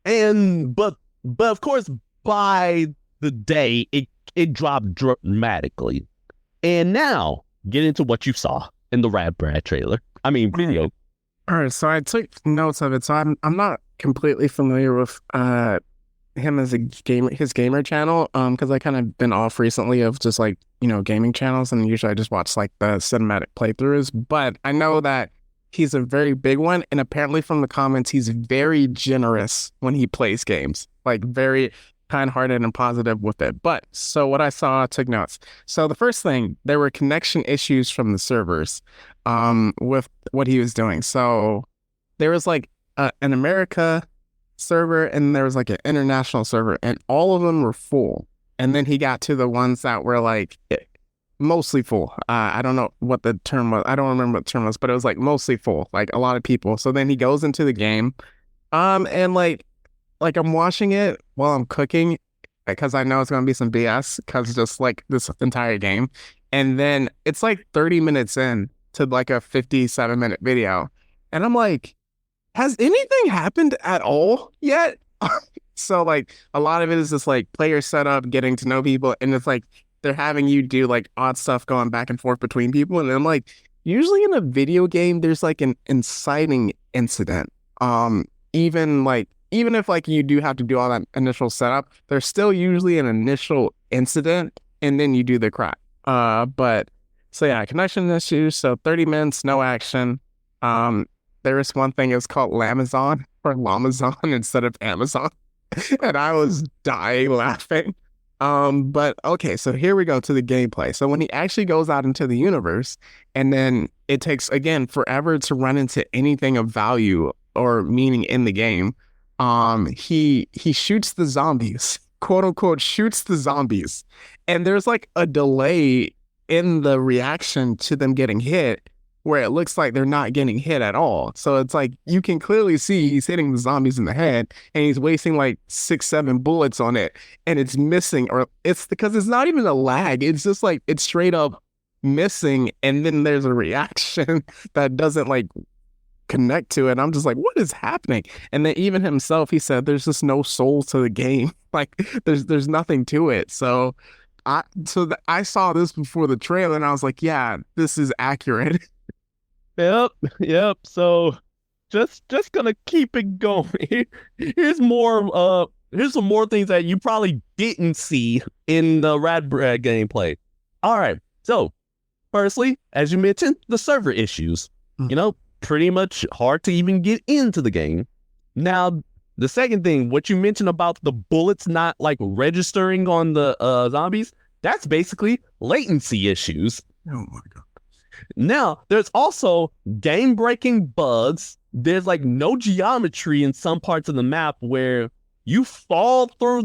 And but of course, by the day, it dropped dramatically. And now, get into what you saw in the Rad Brad trailer. I mean, video. All right, so I took notes of it. So I'm not completely familiar with him as his gamer channel, because I kind of been off recently of just like, gaming channels, and usually I just watch like the cinematic playthroughs. But I know that he's a very big one, and apparently from the comments, he's very generous when he plays games, like very kind-hearted and positive with it. But so what I saw, I took notes. So the first thing, there were connection issues from the servers with what he was doing. So there was like an America server and there was like an international server, and all of them were full. And then he got to the ones that were like mostly full. I don't know what the term was. I don't remember what the term was, but it was like mostly full, like a lot of people. So then he goes into the game, and like I'm watching it while I'm cooking because I know it's gonna be some BS because just like this entire game, and then it's like 30 minutes in to like a 57-minute video, and I'm like, has anything happened at all yet? So like a lot of it is just like player setup, getting to know people, and it's like they're having you do like odd stuff going back and forth between people. And I'm like, usually in a video game, there's like an inciting incident. Even if like you do have to do all that initial setup, there's still usually an initial incident and then you do the crap. But so yeah, connection issues. So 30 minutes, no action. There is one thing, it's called Lamazon or Lamazon instead of Amazon. And I was dying laughing. But okay, so here we go to the gameplay. So when he actually goes out into the universe, and then it takes again forever to run into anything of value or meaning in the game, he shoots the zombies, quote unquote, shoots the zombies, and there's like a delay in the reaction to them getting hit, where it looks like they're not getting hit at all. So it's like you can clearly see he's hitting the zombies in the head and he's wasting like 6-7 bullets on it, and it's missing, or it's because it's not even a lag. It's just like it's straight up missing, and then there's a reaction that doesn't like connect to it. I'm just like, what is happening? And then even himself, he said there's just no soul to the game. Like there's nothing to it. So I saw this before the trailer and I was like, yeah, this is accurate. Yep. So just gonna keep it going. Here's some more things that you probably didn't see in the Radbrad gameplay. All right. So firstly, as you mentioned, the server issues. Pretty much hard to even get into the game. Now, the second thing, what you mentioned about the bullets not like registering on the zombies, that's basically latency issues. Oh my God. Now, there's also game-breaking bugs. There's like no geometry in some parts of the map where you fall through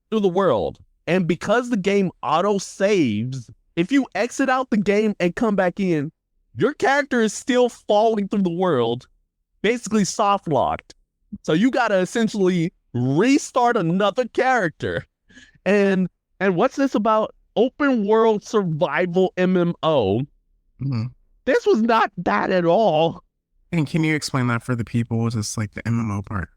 the world. And because the game auto-saves, if you exit out the game and come back in, your character is still falling through the world, basically soft-locked. So you gotta essentially restart another character. And what's this about open world survival MMO? Mm-hmm. This was not that at all. And can you explain that for the people, just like the MMO part?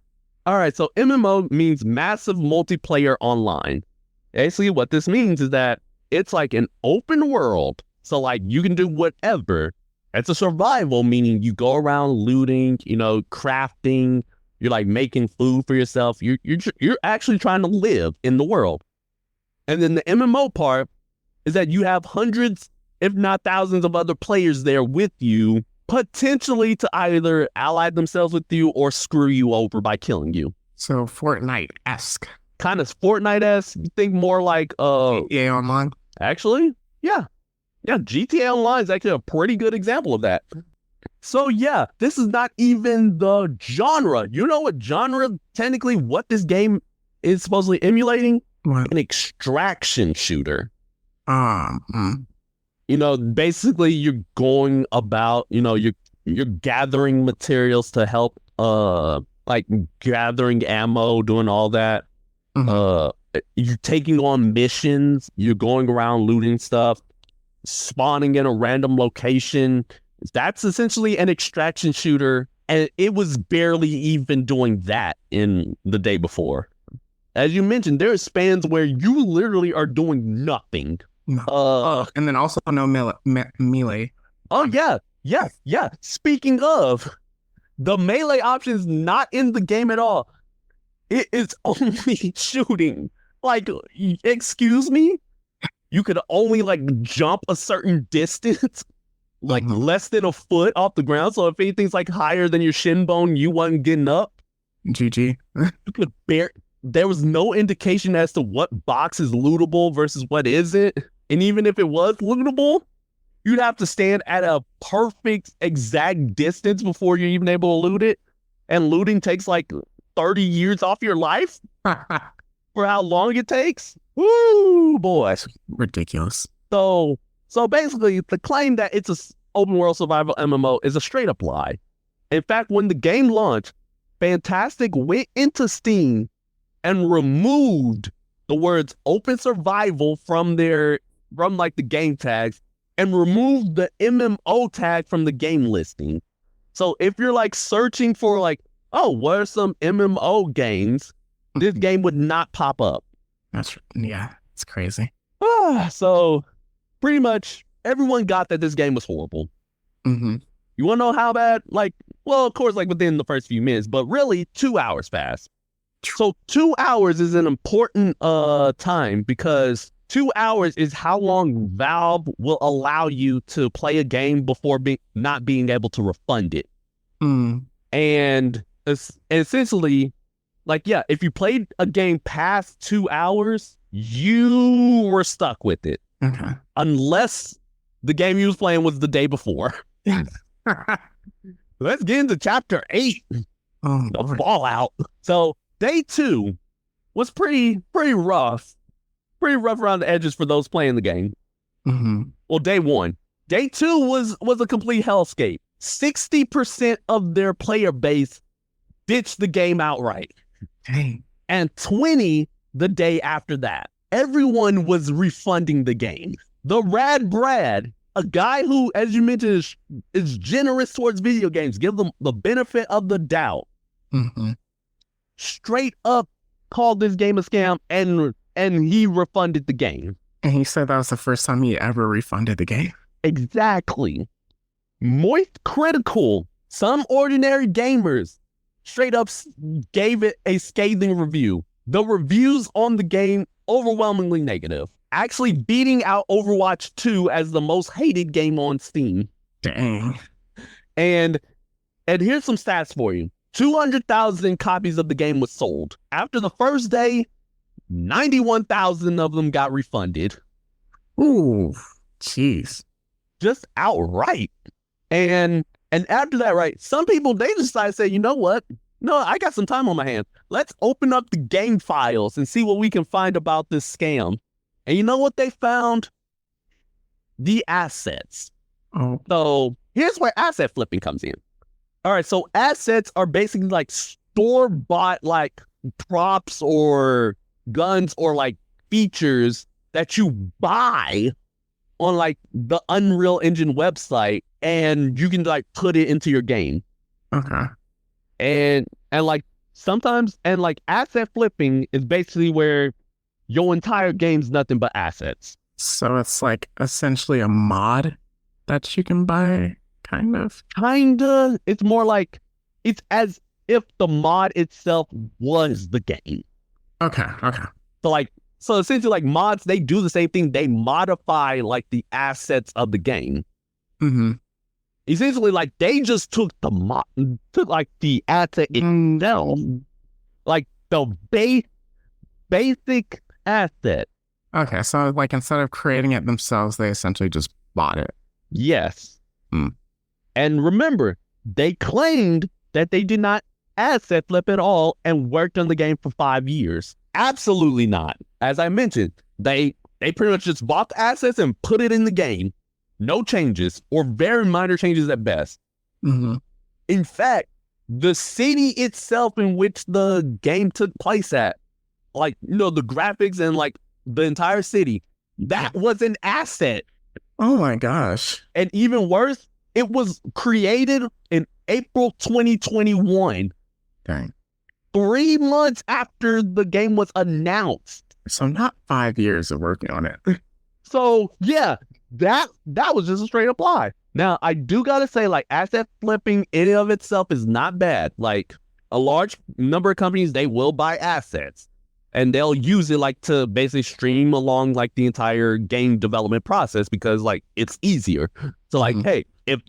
All right, so MMO means massive multiplayer online. Basically, what this means is that it's like an open world. So like you can do whatever. It's a survival, meaning you go around looting, crafting. You're like making food for yourself. You're actually trying to live in the world. And then the MMO part is that you have hundreds, if not thousands, of other players there with you, potentially to either ally themselves with you or screw you over by killing you. So Fortnite-esque. Kind of Fortnite-esque. You think more like GTA Online. Actually, yeah. Yeah, GTA Online is actually a pretty good example of that. So yeah, this is not even the genre. You know what genre, technically, what this game is supposedly emulating? What? An extraction shooter. Mm. Basically you're going about, you're gathering materials to help, like gathering ammo, doing all that. Mm-hmm. You're taking on missions, you're going around looting stuff, spawning in a random location. That's essentially an extraction shooter, and it was barely even doing that in the day before. As you mentioned, there are spans where you literally are doing nothing. No. And then also no melee. Oh yeah. Speaking of, the melee option is not in the game at all. It is only shooting. Like, excuse me? You could only like jump a certain distance, like less than a foot off the ground. So if anything's like higher than your shin bone, you wasn't getting up. GG. You could there was no indication as to what box is lootable versus what isn't. And even if it was lootable, you'd have to stand at a perfect exact distance before you're even able to loot it. And looting takes like 30 years off your life for how long it takes. Woo, boy. Ridiculous. So basically, the claim that it's a open world survival MMO is a straight up lie. In fact, when the game launched, Fantastic went into Steam and removed the words open survival from the game tags and removed the MMO tag from the game listing. So if you're like searching for like, oh, what are some MMO games? This game would not pop up. It's crazy. So pretty much everyone got that this game was horrible. Mm-hmm. You want to know how bad? Like, well, of course, like within the first few minutes, but really 2 hours passed. So 2 hours is an important time because 2 hours is how long Valve will allow you to play a game before not being able to refund it. And essentially, like, yeah, if you played a game past 2 hours, you were stuck with it. Okay. Unless the game you was playing was the day before. Let's get into chapter 8. The Fallout. So day 2 was pretty rough. Pretty rough around the edges for those playing the game. Mm-hmm. Well, day 1. Day 2 was a complete hellscape. 60% of their player base ditched the game outright. Dang. And 20 the day after that. Everyone was refunding the game. The Rad Brad, a guy who, as you mentioned, is generous towards video games, give them the benefit of the doubt. Mm-hmm. Straight up called this game a scam and he refunded the game. And he said that was the first time he ever refunded the game. Exactly. Moist Critical, some ordinary gamers, straight up gave it a scathing review. The reviews on the game, overwhelmingly negative. Actually beating out Overwatch 2 as the most hated game on Steam. Dang. And here's some stats for you. 200,000 copies of the game was sold. After the first day, 91,000 of them got refunded. Ooh, jeez. Just outright. And after that, right, some people, they decided to say, you know what? No, I got some time on my hands. Let's open up the game files and see what we can find about this scam. And you know what they found? The assets. Oh. So here's where asset flipping comes in. All right, so assets are basically like store-bought like props or guns or like features that you buy on like the Unreal Engine website and you can like put it into your game. Okay. And like sometimes, and like asset flipping is basically where your entire game's nothing but assets. So it's like essentially a mod that you can buy, kind of? Kinda. It's more like, it's as if the mod itself was the game. Okay. So essentially like mods, they do the same thing. They modify like the assets of the game. Mm-hmm. Essentially like they just took like the asset itself, like the basic asset. Okay, so like instead of creating it themselves, they essentially just bought it. Yes. And remember, they claimed that they did not asset flip at all and worked on the game for 5 years. Absolutely not. As I mentioned, they pretty much just bought the assets and put it in the game. No changes or very minor changes at best. Mm-hmm. In fact, the city itself in which the game took place at, like, you know, the graphics and like the entire city, that was an asset. Oh my gosh. And even worse, it was created in April 2021. Dang. 3 months after the game was announced. So not 5 years of working on it. So yeah, that was just a straight up lie. Now, I do gotta say, like, asset flipping in and of itself is not bad. Like, a large number of companies, they will buy assets and they'll use it like to basically stream along like the entire game development process because like it's easier. So like, hey, if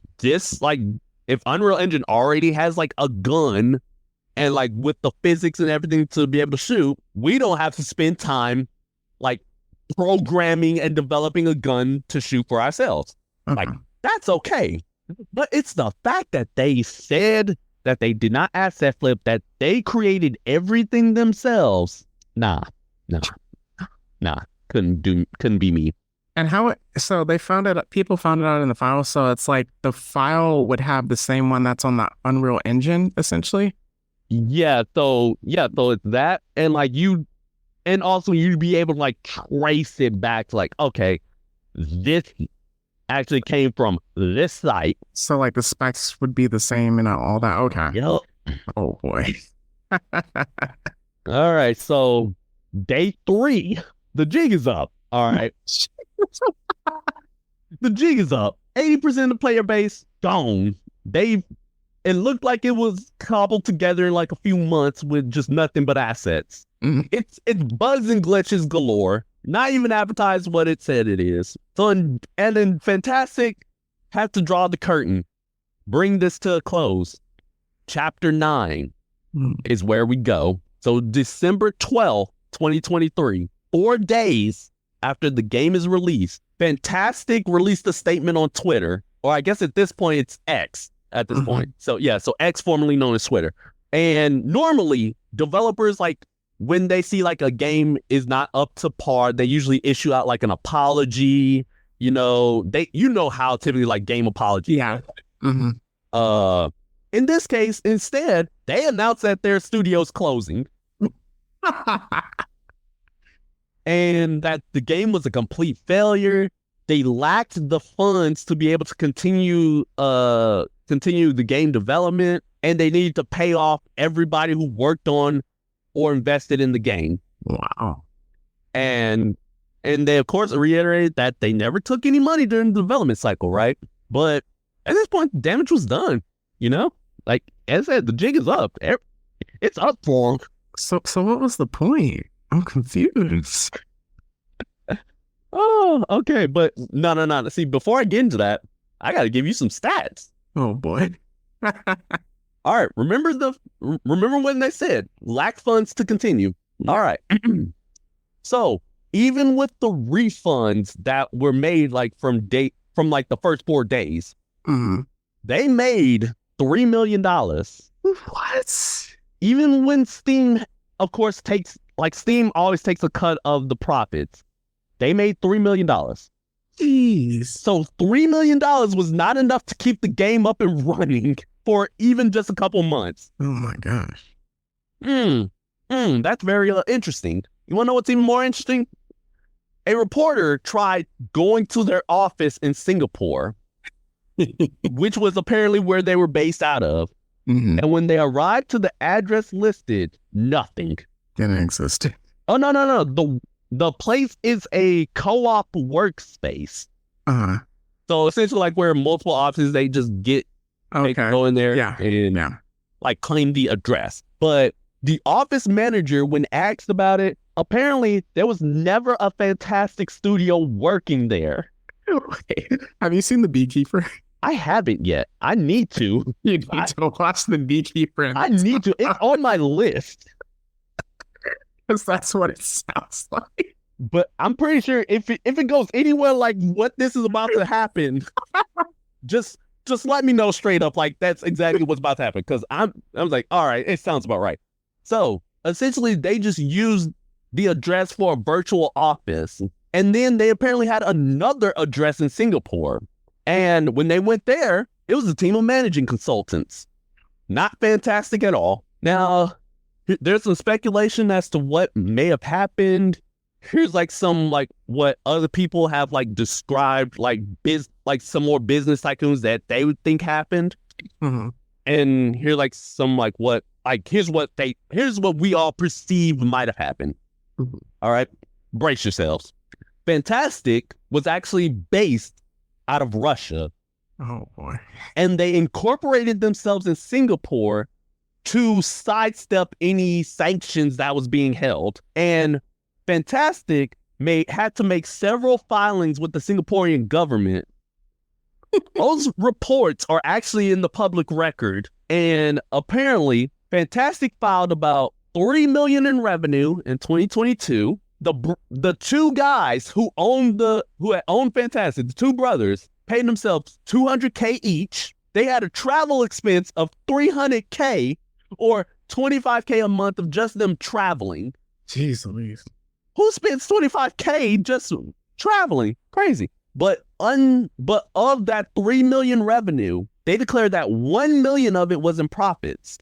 Unreal Engine already has like a gun and like with the physics and everything to be able to shoot, we don't have to spend time like programming and developing a gun to shoot for ourselves. Like, that's okay. But it's the fact that they said that they did not asset flip, that they created everything themselves. Nah. Couldn't be me. And so they found it, people found it out in the file. So it's like the file would have the same one that's on the Unreal Engine, essentially. So it's that, and also you'd be able to like trace it back to like, okay, this actually came from this site. So like the specs would be the same and all that. Okay. Yep. Oh boy. All right. So day 3, the jig is up. All right. The jig is up. 80% of the player base gone. It looked like it was cobbled together in like a few months with just nothing but assets. Mhm. It's bugs and glitches galore. Not even advertised what it said it is. So and then Fantastic had to draw the curtain, bring this to a close. Chapter 9 is where we go. So December 12th, 2023, 4 days after the game is released, Fantastic released a statement on Twitter, or I guess at this point it's X at this point. So X, formerly known as Twitter. And normally developers, like when they see like a game is not up to par, they usually issue out like an apology. You know how typically like game apology. Yeah. Mm-hmm. In this case, instead, they announced that their studio's closing and that the game was a complete failure. They lacked the funds to be able to continue the game development, and they needed to pay off everybody who worked on or invested in the game. Wow. And they of course reiterated that they never took any money during the development cycle, right? But at this point, the damage was done. Like as I said, the jig is up. It's up for them. So what was the point? I'm confused. Oh, okay. But no. See, before I get into that, I got to give you some stats. Oh boy. All right. Remember when they said lack funds to continue. All right. So even with the refunds that were made like from like the first 4 days, they made $3 million. What? Even when Steam, of course, Steam always takes a cut of the profits. They made $3 million. Jeez. So $3 million was not enough to keep the game up and running for even just a couple months. Oh my gosh. That's very interesting. You want to know what's even more interesting? A reporter tried going to their office in Singapore, which was apparently where they were based out of. Mm-hmm. And when they arrived to the address listed, nothing. Didn't exist. Oh, no. The place is a co-op workspace. So essentially like where multiple offices, they just get, they go in there and like claim the address. But the office manager, when asked about it, apparently there was never a Fantastic studio working there. Wait, have you seen The Beekeeper? I haven't yet. I need to. You need to watch The Beekeeper. I need to. It's on my list. Because that's what it sounds like. But I'm pretty sure if it goes anywhere like what this is about to happen, just let me know straight up. Like that's exactly what's about to happen. Because I was like, all right, it sounds about right. So essentially, they just used the address for a virtual office, and then they apparently had another address in Singapore. And when they went there, it was a team of managing consultants. Not Fantastic at all. Now, there's some speculation as to what may have happened. Here's like some like what other people have like described like some more business tycoons that they would think happened. Mm-hmm. And here's like some like what like here's what we all perceived might have happened. Mm-hmm. All right, brace yourselves. Fantastic was actually based out of Russia. Oh boy. And they incorporated themselves in Singapore to sidestep any sanctions that was being held. And Fantastic had to make several filings with the Singaporean government. Those reports are actually in the public record. And apparently, Fantastic filed about $30 million in revenue in 2022. The two guys who had owned Fantastic, the two brothers, paid themselves $200K each. They had a travel expense of $300K or $25K a month of just them traveling. Jeez Louise. Who spends $25K just traveling? Crazy. But of that $3 million revenue, they declared that $1 million of it was in profits.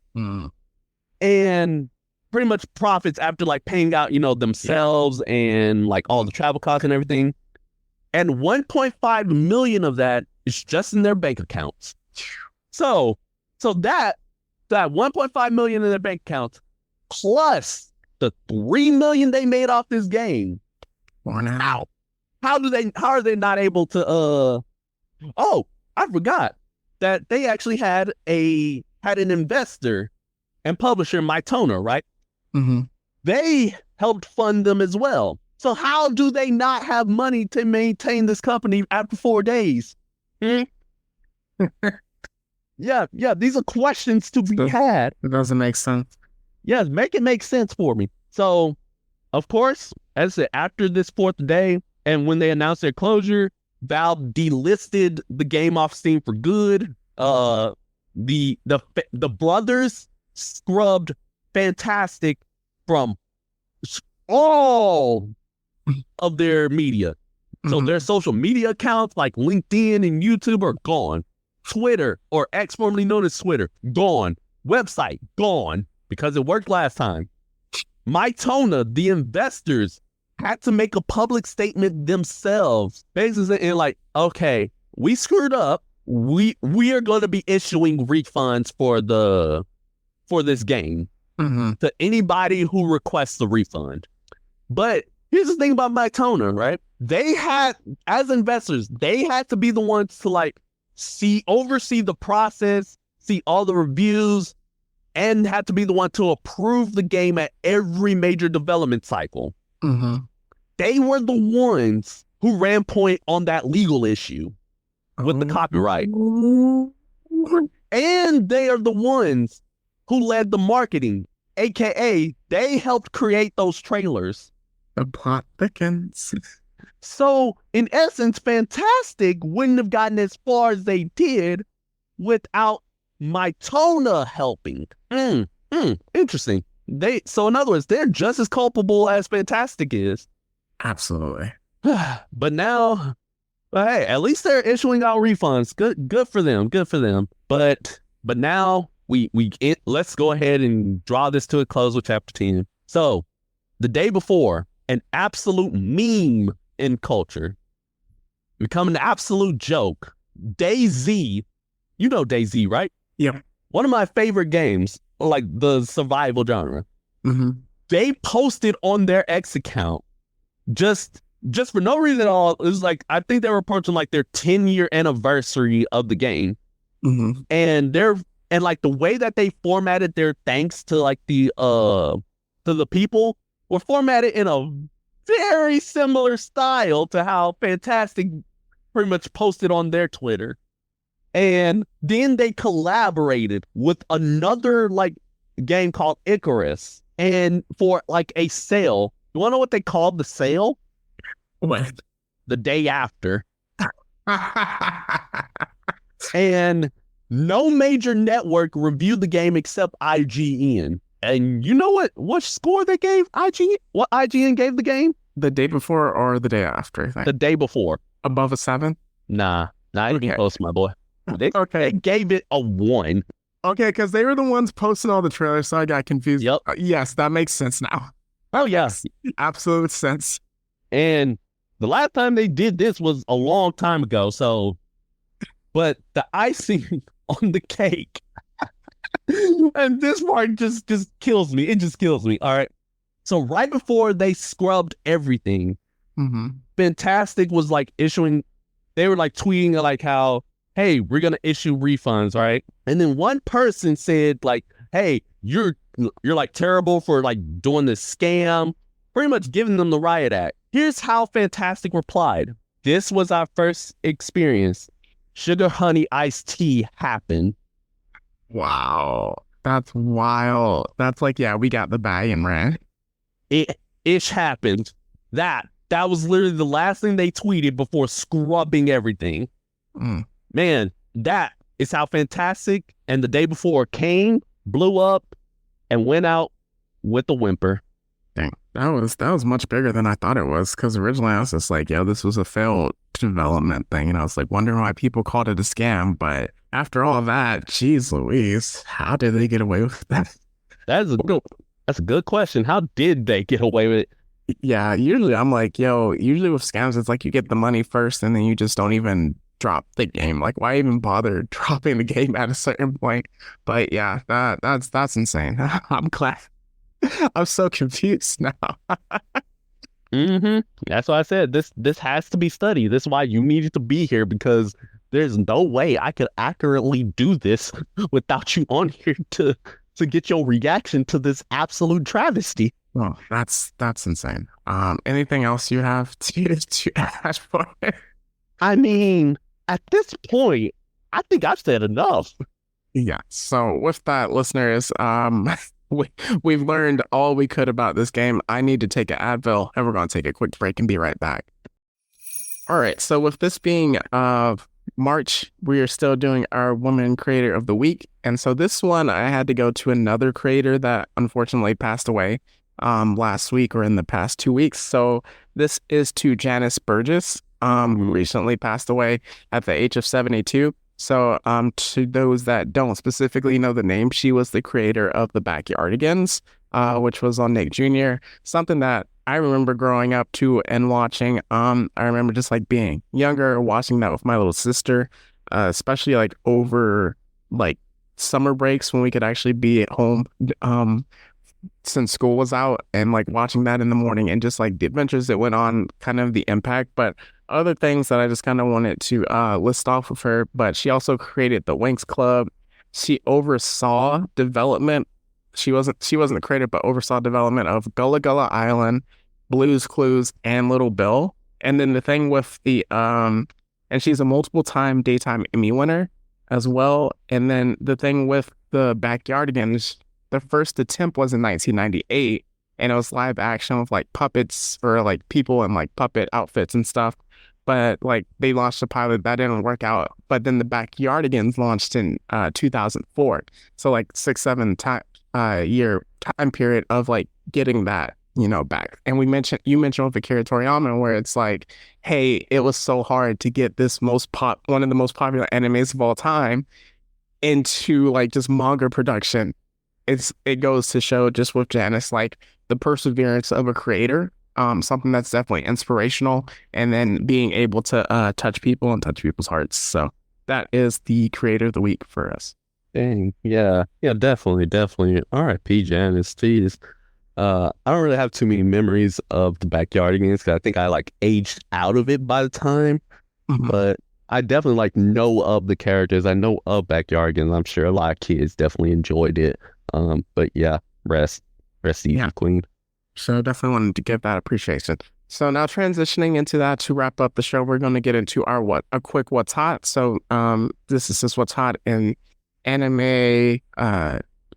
And pretty much profits after like paying out, themselves and like all the travel costs and everything. And 1.5 million of that is just in their bank accounts. So that 1.5 million in their bank accounts plus the 3 million they made off this game. Wow. How are they not able to I forgot that they actually had an investor and publisher, Mytona, right? Mm-hmm. They helped fund them as well. So how do they not have money to maintain this company after 4 days? Yeah, these are questions to be had. It doesn't make sense. Yes, make it make sense for me. So, of course, as I said, after this 4th day, and when they announced their closure, Valve delisted the game off Steam for good. The brothers scrubbed Fantastic from all of their media. So their social media accounts like LinkedIn and YouTube are gone. Twitter, or X formerly known as Twitter, gone. Website, gone, because it worked last time. Mytona, the investors, had to make a public statement themselves, basically saying like, okay, we screwed up. We are going to be issuing refunds for this game to anybody who requests a refund. But here's the thing about Mytona, right? They had, as investors, they had to be the ones to like oversee the process, see all the reviews, and had to be the one to approve the game at every major development cycle. They were the ones who ran point on that legal issue with the copyright. And they are the ones who led the marketing, aka they helped create those trailers. The plot thickens. So, in essence, Fantastic wouldn't have gotten as far as they did without Mytona helping. Interesting. So in other words, they're just as culpable as Fantastic is. Absolutely. But now, hey, at least they're issuing out refunds. Good for them. Good for them. But now let's go ahead and draw this to a close with chapter 10. So the day before, an absolute meme in culture, becoming an absolute joke. DayZ, you know DayZ, right? Yep. One of my favorite games, like the survival genre. They posted on their X account just for no reason at all. It was like, I think they were approaching like their 10-year anniversary of the game. And like the way that they formatted their thanks to like the people were formatted in a very similar style to how Fantastic pretty much posted on their Twitter. And then they collaborated with another like game called Icarus, and for like a sale. You want to know what they called the sale? What? The day after. And no major network reviewed the game except IGN. And you know what score they gave IGN? What IGN gave the game? The day before or the day after? The day before. Above a 7? Nah, not even close, my boy. They gave it a 1. Okay, because they were the ones posting all the trailers, so I got confused. Yep. Yes, that makes sense now. Oh, yeah. Absolute sense. And the last time they did this was a long time ago, so... But the icing on the cake... and this part just kills me. It just kills me, all right? So right before they scrubbed everything, Fantastic was like issuing... They were like tweeting like how... Hey, we're going to issue refunds, right? And then one person said like, hey, you're like terrible for like doing this scam, pretty much giving them the riot act. Here's how Fantastic replied. This was our first experience. Sugar honey iced tea happened. Wow. That's wild. That's like, yeah, we got the bag and ran. Ish happened. That was literally the last thing they tweeted before scrubbing everything. Man, that It's how fantastic and the day before came, blew up, and went out with a whimper. Dang, that was much bigger than I thought it was. Because originally I was just like, yo, this was a failed development thing, and I was like wondering why people called it a scam. But after all that, geez, Louise, how did they get away with that? That's a good question. How did they get away with it? Yeah, usually I'm like, yo, usually with scams, it's like you get the money first and then you just don't even drop the game. Like, why even bother dropping the game at a certain point? But yeah, that's insane. I'm glad. I'm so confused now. That's why I said this has to be studied. This is why you needed to be here, because there's no way I could accurately do this without you on here to get your reaction to this absolute travesty. Oh, that's insane. Anything else you have to add for it? I mean, at this point, I think I've said enough. Yeah. So with that, listeners, we've learned all we could about this game. I need to take an Advil, and we're gonna take a quick break and be right back. All right. So with this being March, we are still doing our Woman Creator of the Week, and so this one I had to go to another creator that unfortunately passed away last week or in the past 2 weeks. So this is to Janice Burgess, who recently passed away at the age of 72. So to those that don't specifically know the name, she was the creator of the Backyardigans, which was on Nick Jr. Something that I remember growing up to and watching. I remember just like being younger, watching that with my little sister, especially like over like summer breaks when we could actually be at home since school was out, and like watching that in the morning and just like the adventures that went on, kind of the impact. But other things that I just kind of wanted to list off of her, but she also created the Winx Club. She oversaw development. She wasn't the creator, but oversaw development of Gullah Gullah Island, Blue's Clues, and Little Bill. And then the thing with the and she's a multiple time daytime Emmy winner as well. And then the thing with the Backyardigans, the first attempt was in 1998, and it was live action with like puppets or like people in like puppet outfits and stuff. But like they launched a pilot that didn't work out. But then the Backyardigans launched in 2004. So like 6-7 year time period of like getting that, back. And you mentioned with Akira Toriyama, where it's like, hey, it was so hard to get this one of the most popular animes of all time into like just manga production. It goes to show just with Janice, like the perseverance of a creator, something that's definitely inspirational, and then being able to touch people and touch people's hearts. So that is the creator of the week for us. Dang, yeah, definitely. R.I.P. Janice, please. I don't really have too many memories of the Backyardigans because I think I like aged out of it by the time, but I definitely like know of the characters. I know of Backyardigans. I'm sure a lot of kids definitely enjoyed it. But yeah, rest easy, queen. So definitely wanted to give that appreciation. So now transitioning into that to wrap up the show, we're going to get into a quick what's hot. So this is just what's hot in anime,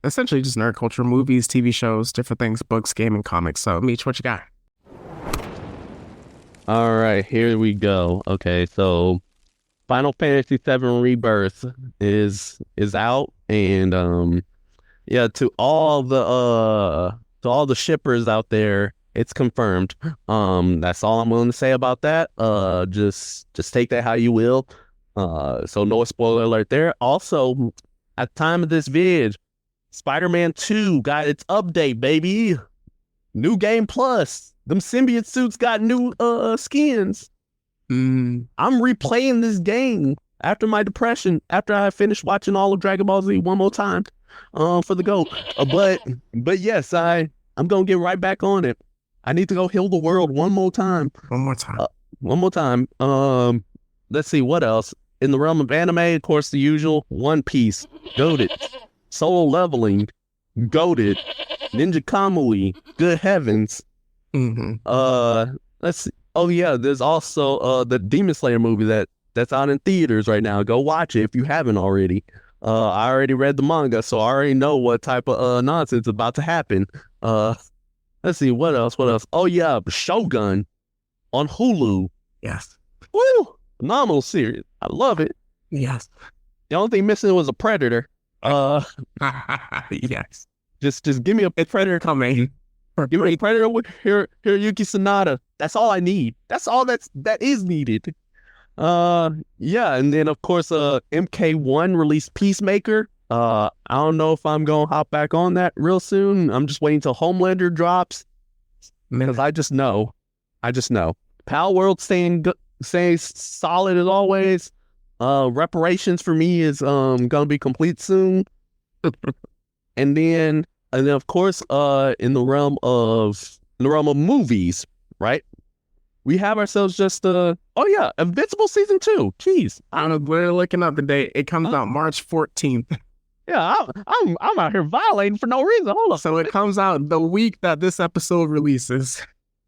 essentially just nerd culture, movies, TV shows, different things, books, gaming, comics. So Meech, what you got? All right, here we go. Okay, so Final Fantasy VII Rebirth is out, and yeah, to all the shippers out there, it's confirmed. That's all I'm willing to say about that. Just take that how you will. So no spoiler alert there. Also, at the time of this vid, Spider-Man 2 got its update, baby. New game plus. Them symbiote suits got new skins. I'm replaying this game after my depression, after I finished watching all of Dragon Ball Z one more time. For the GOAT. But yes, I'm gonna get right back on it. I need to go heal the world one more time. One more time. Let's see what else. In the realm of anime, of course, the usual. One Piece, goated. Solo Leveling, goated. Ninja Kamui, good heavens. Let's see. Oh yeah, there's also the Demon Slayer movie that's out in theaters right now. Go watch it if you haven't already. I already read the manga, so I already know what type of nonsense is about to happen. Let's see, what else? Oh yeah, Shogun on Hulu. Yes. Woo! Phenomenal series. I love it. Yes. The only thing missing was a Predator. Yes. Just give me a It's Predator. coming. Give me a Predator with Hiroyuki Sanada. That's all I need. That's all that is needed. Yeah, and then of course MK1 released Peacemaker. I don't know if I'm gonna hop back on that real soon. I'm just waiting till Homelander drops because I just know. Pal World staying solid as always. Reparations for me is gonna be complete soon. And then of course in the realm of movies, right? We have ourselves just Invincible season 2. Jeez, I don't know. We're looking up the date. It comes out March 14th. Yeah, I'm out here violating for no reason. Hold on. So it comes out the week that this episode releases.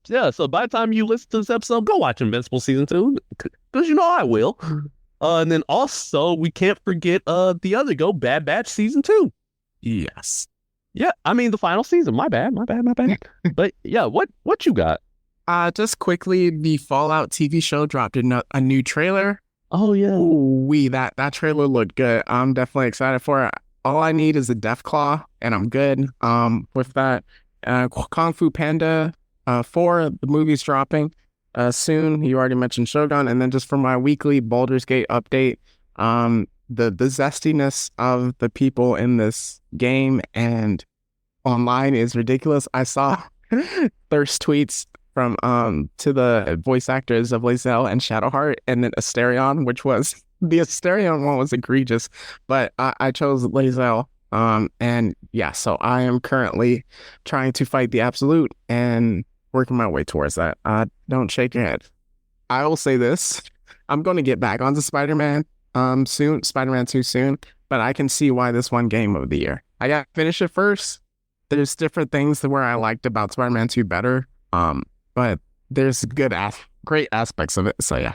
Yeah, so by the time you listen to this episode, go watch Invincible season 2 because you know I will. And then also we can't forget the other Bad Batch season 2. Yes. Yeah, I mean the final season. My bad. But yeah, what you got? Just quickly, the Fallout TV show dropped a new trailer. Oh yeah. Ooh, that trailer looked good. I'm definitely excited for it. All I need is a Deathclaw, and I'm good. With that, Kung Fu Panda 4, the movie's dropping soon. You already mentioned Shogun, and then just for my weekly Baldur's Gate update, the zestiness of the people in this game and online is ridiculous. I saw thirst tweets from to the voice actors of Lae'zel and Shadowheart, and then Asterion, which was the Asterion one was egregious, but I chose Lae'zel. And yeah, so I am currently trying to fight the Absolute and working my way towards that. Don't shake your head. I will say this: I'm going to get back onto Spider-Man soon, Spider-Man 2 soon, but I can see why this won Game of the Year. I got to finish it first. There's different things where I liked about Spider-Man 2 better. But there's great aspects of it. So yeah.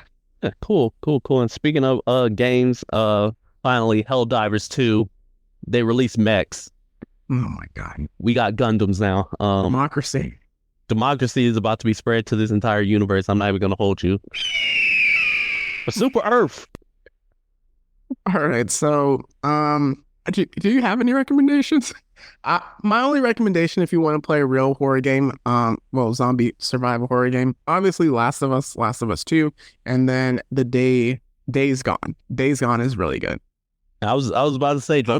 Cool. And speaking of games, finally Helldivers 2, they released mechs. Oh my god. We got Gundams now. Democracy is about to be spread to this entire universe. I'm not even gonna hold you. But Super Earth. All right. So do you have any recommendations? My only recommendation, if you want to play a real horror game, zombie survival horror game, obviously Last of Us 2, and then Days Gone. Days Gone is really good. I was about to say, dare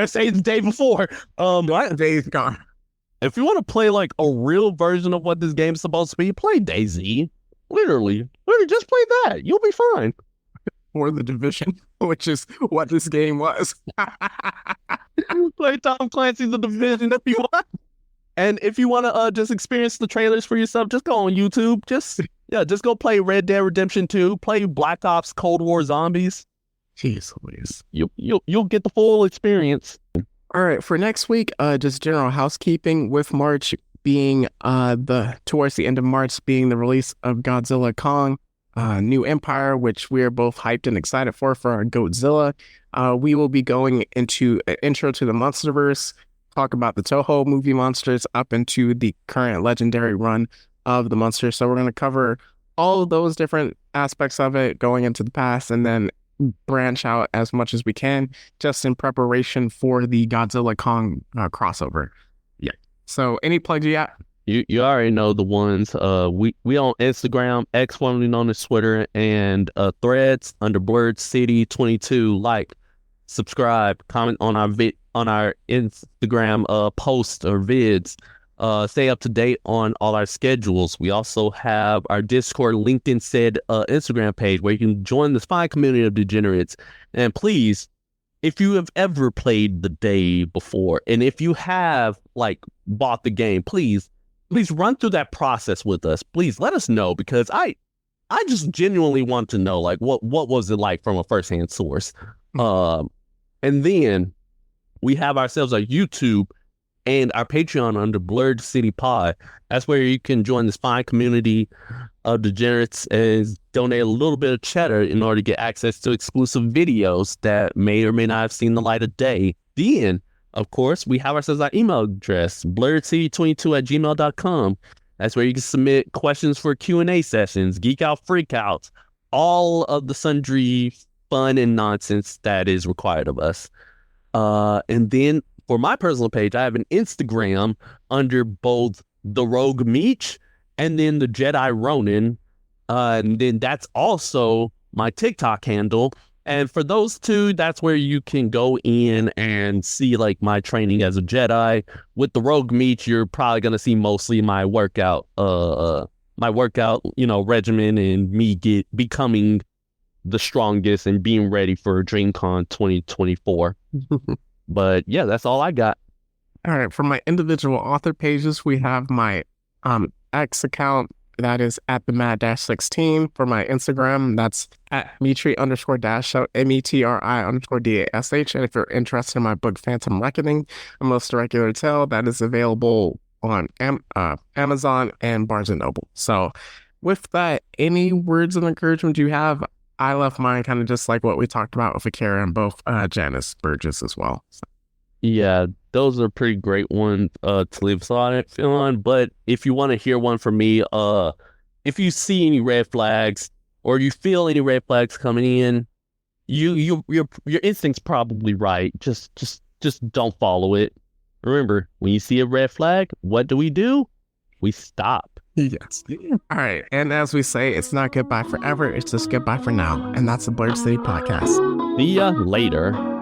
say the day before. Days Gone. If you want to play like a real version of what this game's supposed to be, play DayZ. Literally, just play that. You'll be fine. Or The Division, which is what this game was. Play Tom Clancy's The Division if you want. And if you want to just experience the trailers for yourself, just go on YouTube. Just go play Red Dead Redemption 2. Play Black Ops Cold War Zombies. Jeez Louise. You'll get the full experience. All right, for next week, just general housekeeping with March being towards the end of March being the release of Godzilla Kong. New Empire, which we are both hyped and excited for our Goatzilla. We will be going into an intro to the Monsterverse, talk about the Toho movie monsters up into the current legendary run of the monsters. So we're going to cover all of those different aspects of it going into the past and then branch out as much as we can just in preparation for the Godzilla Kong crossover. Yeah. So any plugs you got? You already know the ones. We on Instagram, X formerly known as Twitter, and Threads under Blerd City 22. Like, subscribe, comment on our Instagram posts or vids. Stay up to date on all our schedules. We also have our Discord, LinkedIn said Instagram page where you can join this fine community of degenerates. And please, if you have ever played the day before, and if you have like bought the game, please run through that process with us. Please let us know, because I just genuinely want to know, like, what was it like from a firsthand source. And then we have ourselves our YouTube and our Patreon under Blerd City Pod. That's where you can join this fine community of degenerates and donate a little bit of cheddar in order to get access to exclusive videos that may or may not have seen the light of day. Then, of course, we have ourselves our email address, blerdcity22@gmail.com. That's where you can submit questions for Q&A sessions, geek out, freak outs, all of the sundry fun and nonsense that is required of us. And then for my personal page, I have an Instagram under both the Rogue Meech and then the Jedi Ronin. And then that's also my TikTok handle. And for those two, that's where you can go in and see like my training as a Jedi. With the Rogue Meech, you're probably gonna see mostly my workout, regimen and me becoming the strongest and being ready for DreamCon 2024. But yeah, that's all I got. All right, for my individual author pages, we have my X account, that is at the Mad-16. For my Instagram, that's at Metri_Dash, METRI_DASH. And if you're interested in my book Phantom Reckoning, A Most Irregular Tale, that is available on Amazon and Barnes and Noble. So with that, any words of encouragement you have? I left mine kind of just like what we talked about with Akira and both Janice Burgess as well. So. Yeah, those are pretty great ones to leave on. But if you want to hear one from me, if you see any red flags or you feel any red flags coming in, your instinct's probably right. Just don't follow it. Remember, when you see a red flag, what do? We stop. Yes. All right. And as we say, it's not goodbye forever. It's just goodbye for now. And that's the Blerd City Podcast. See ya later.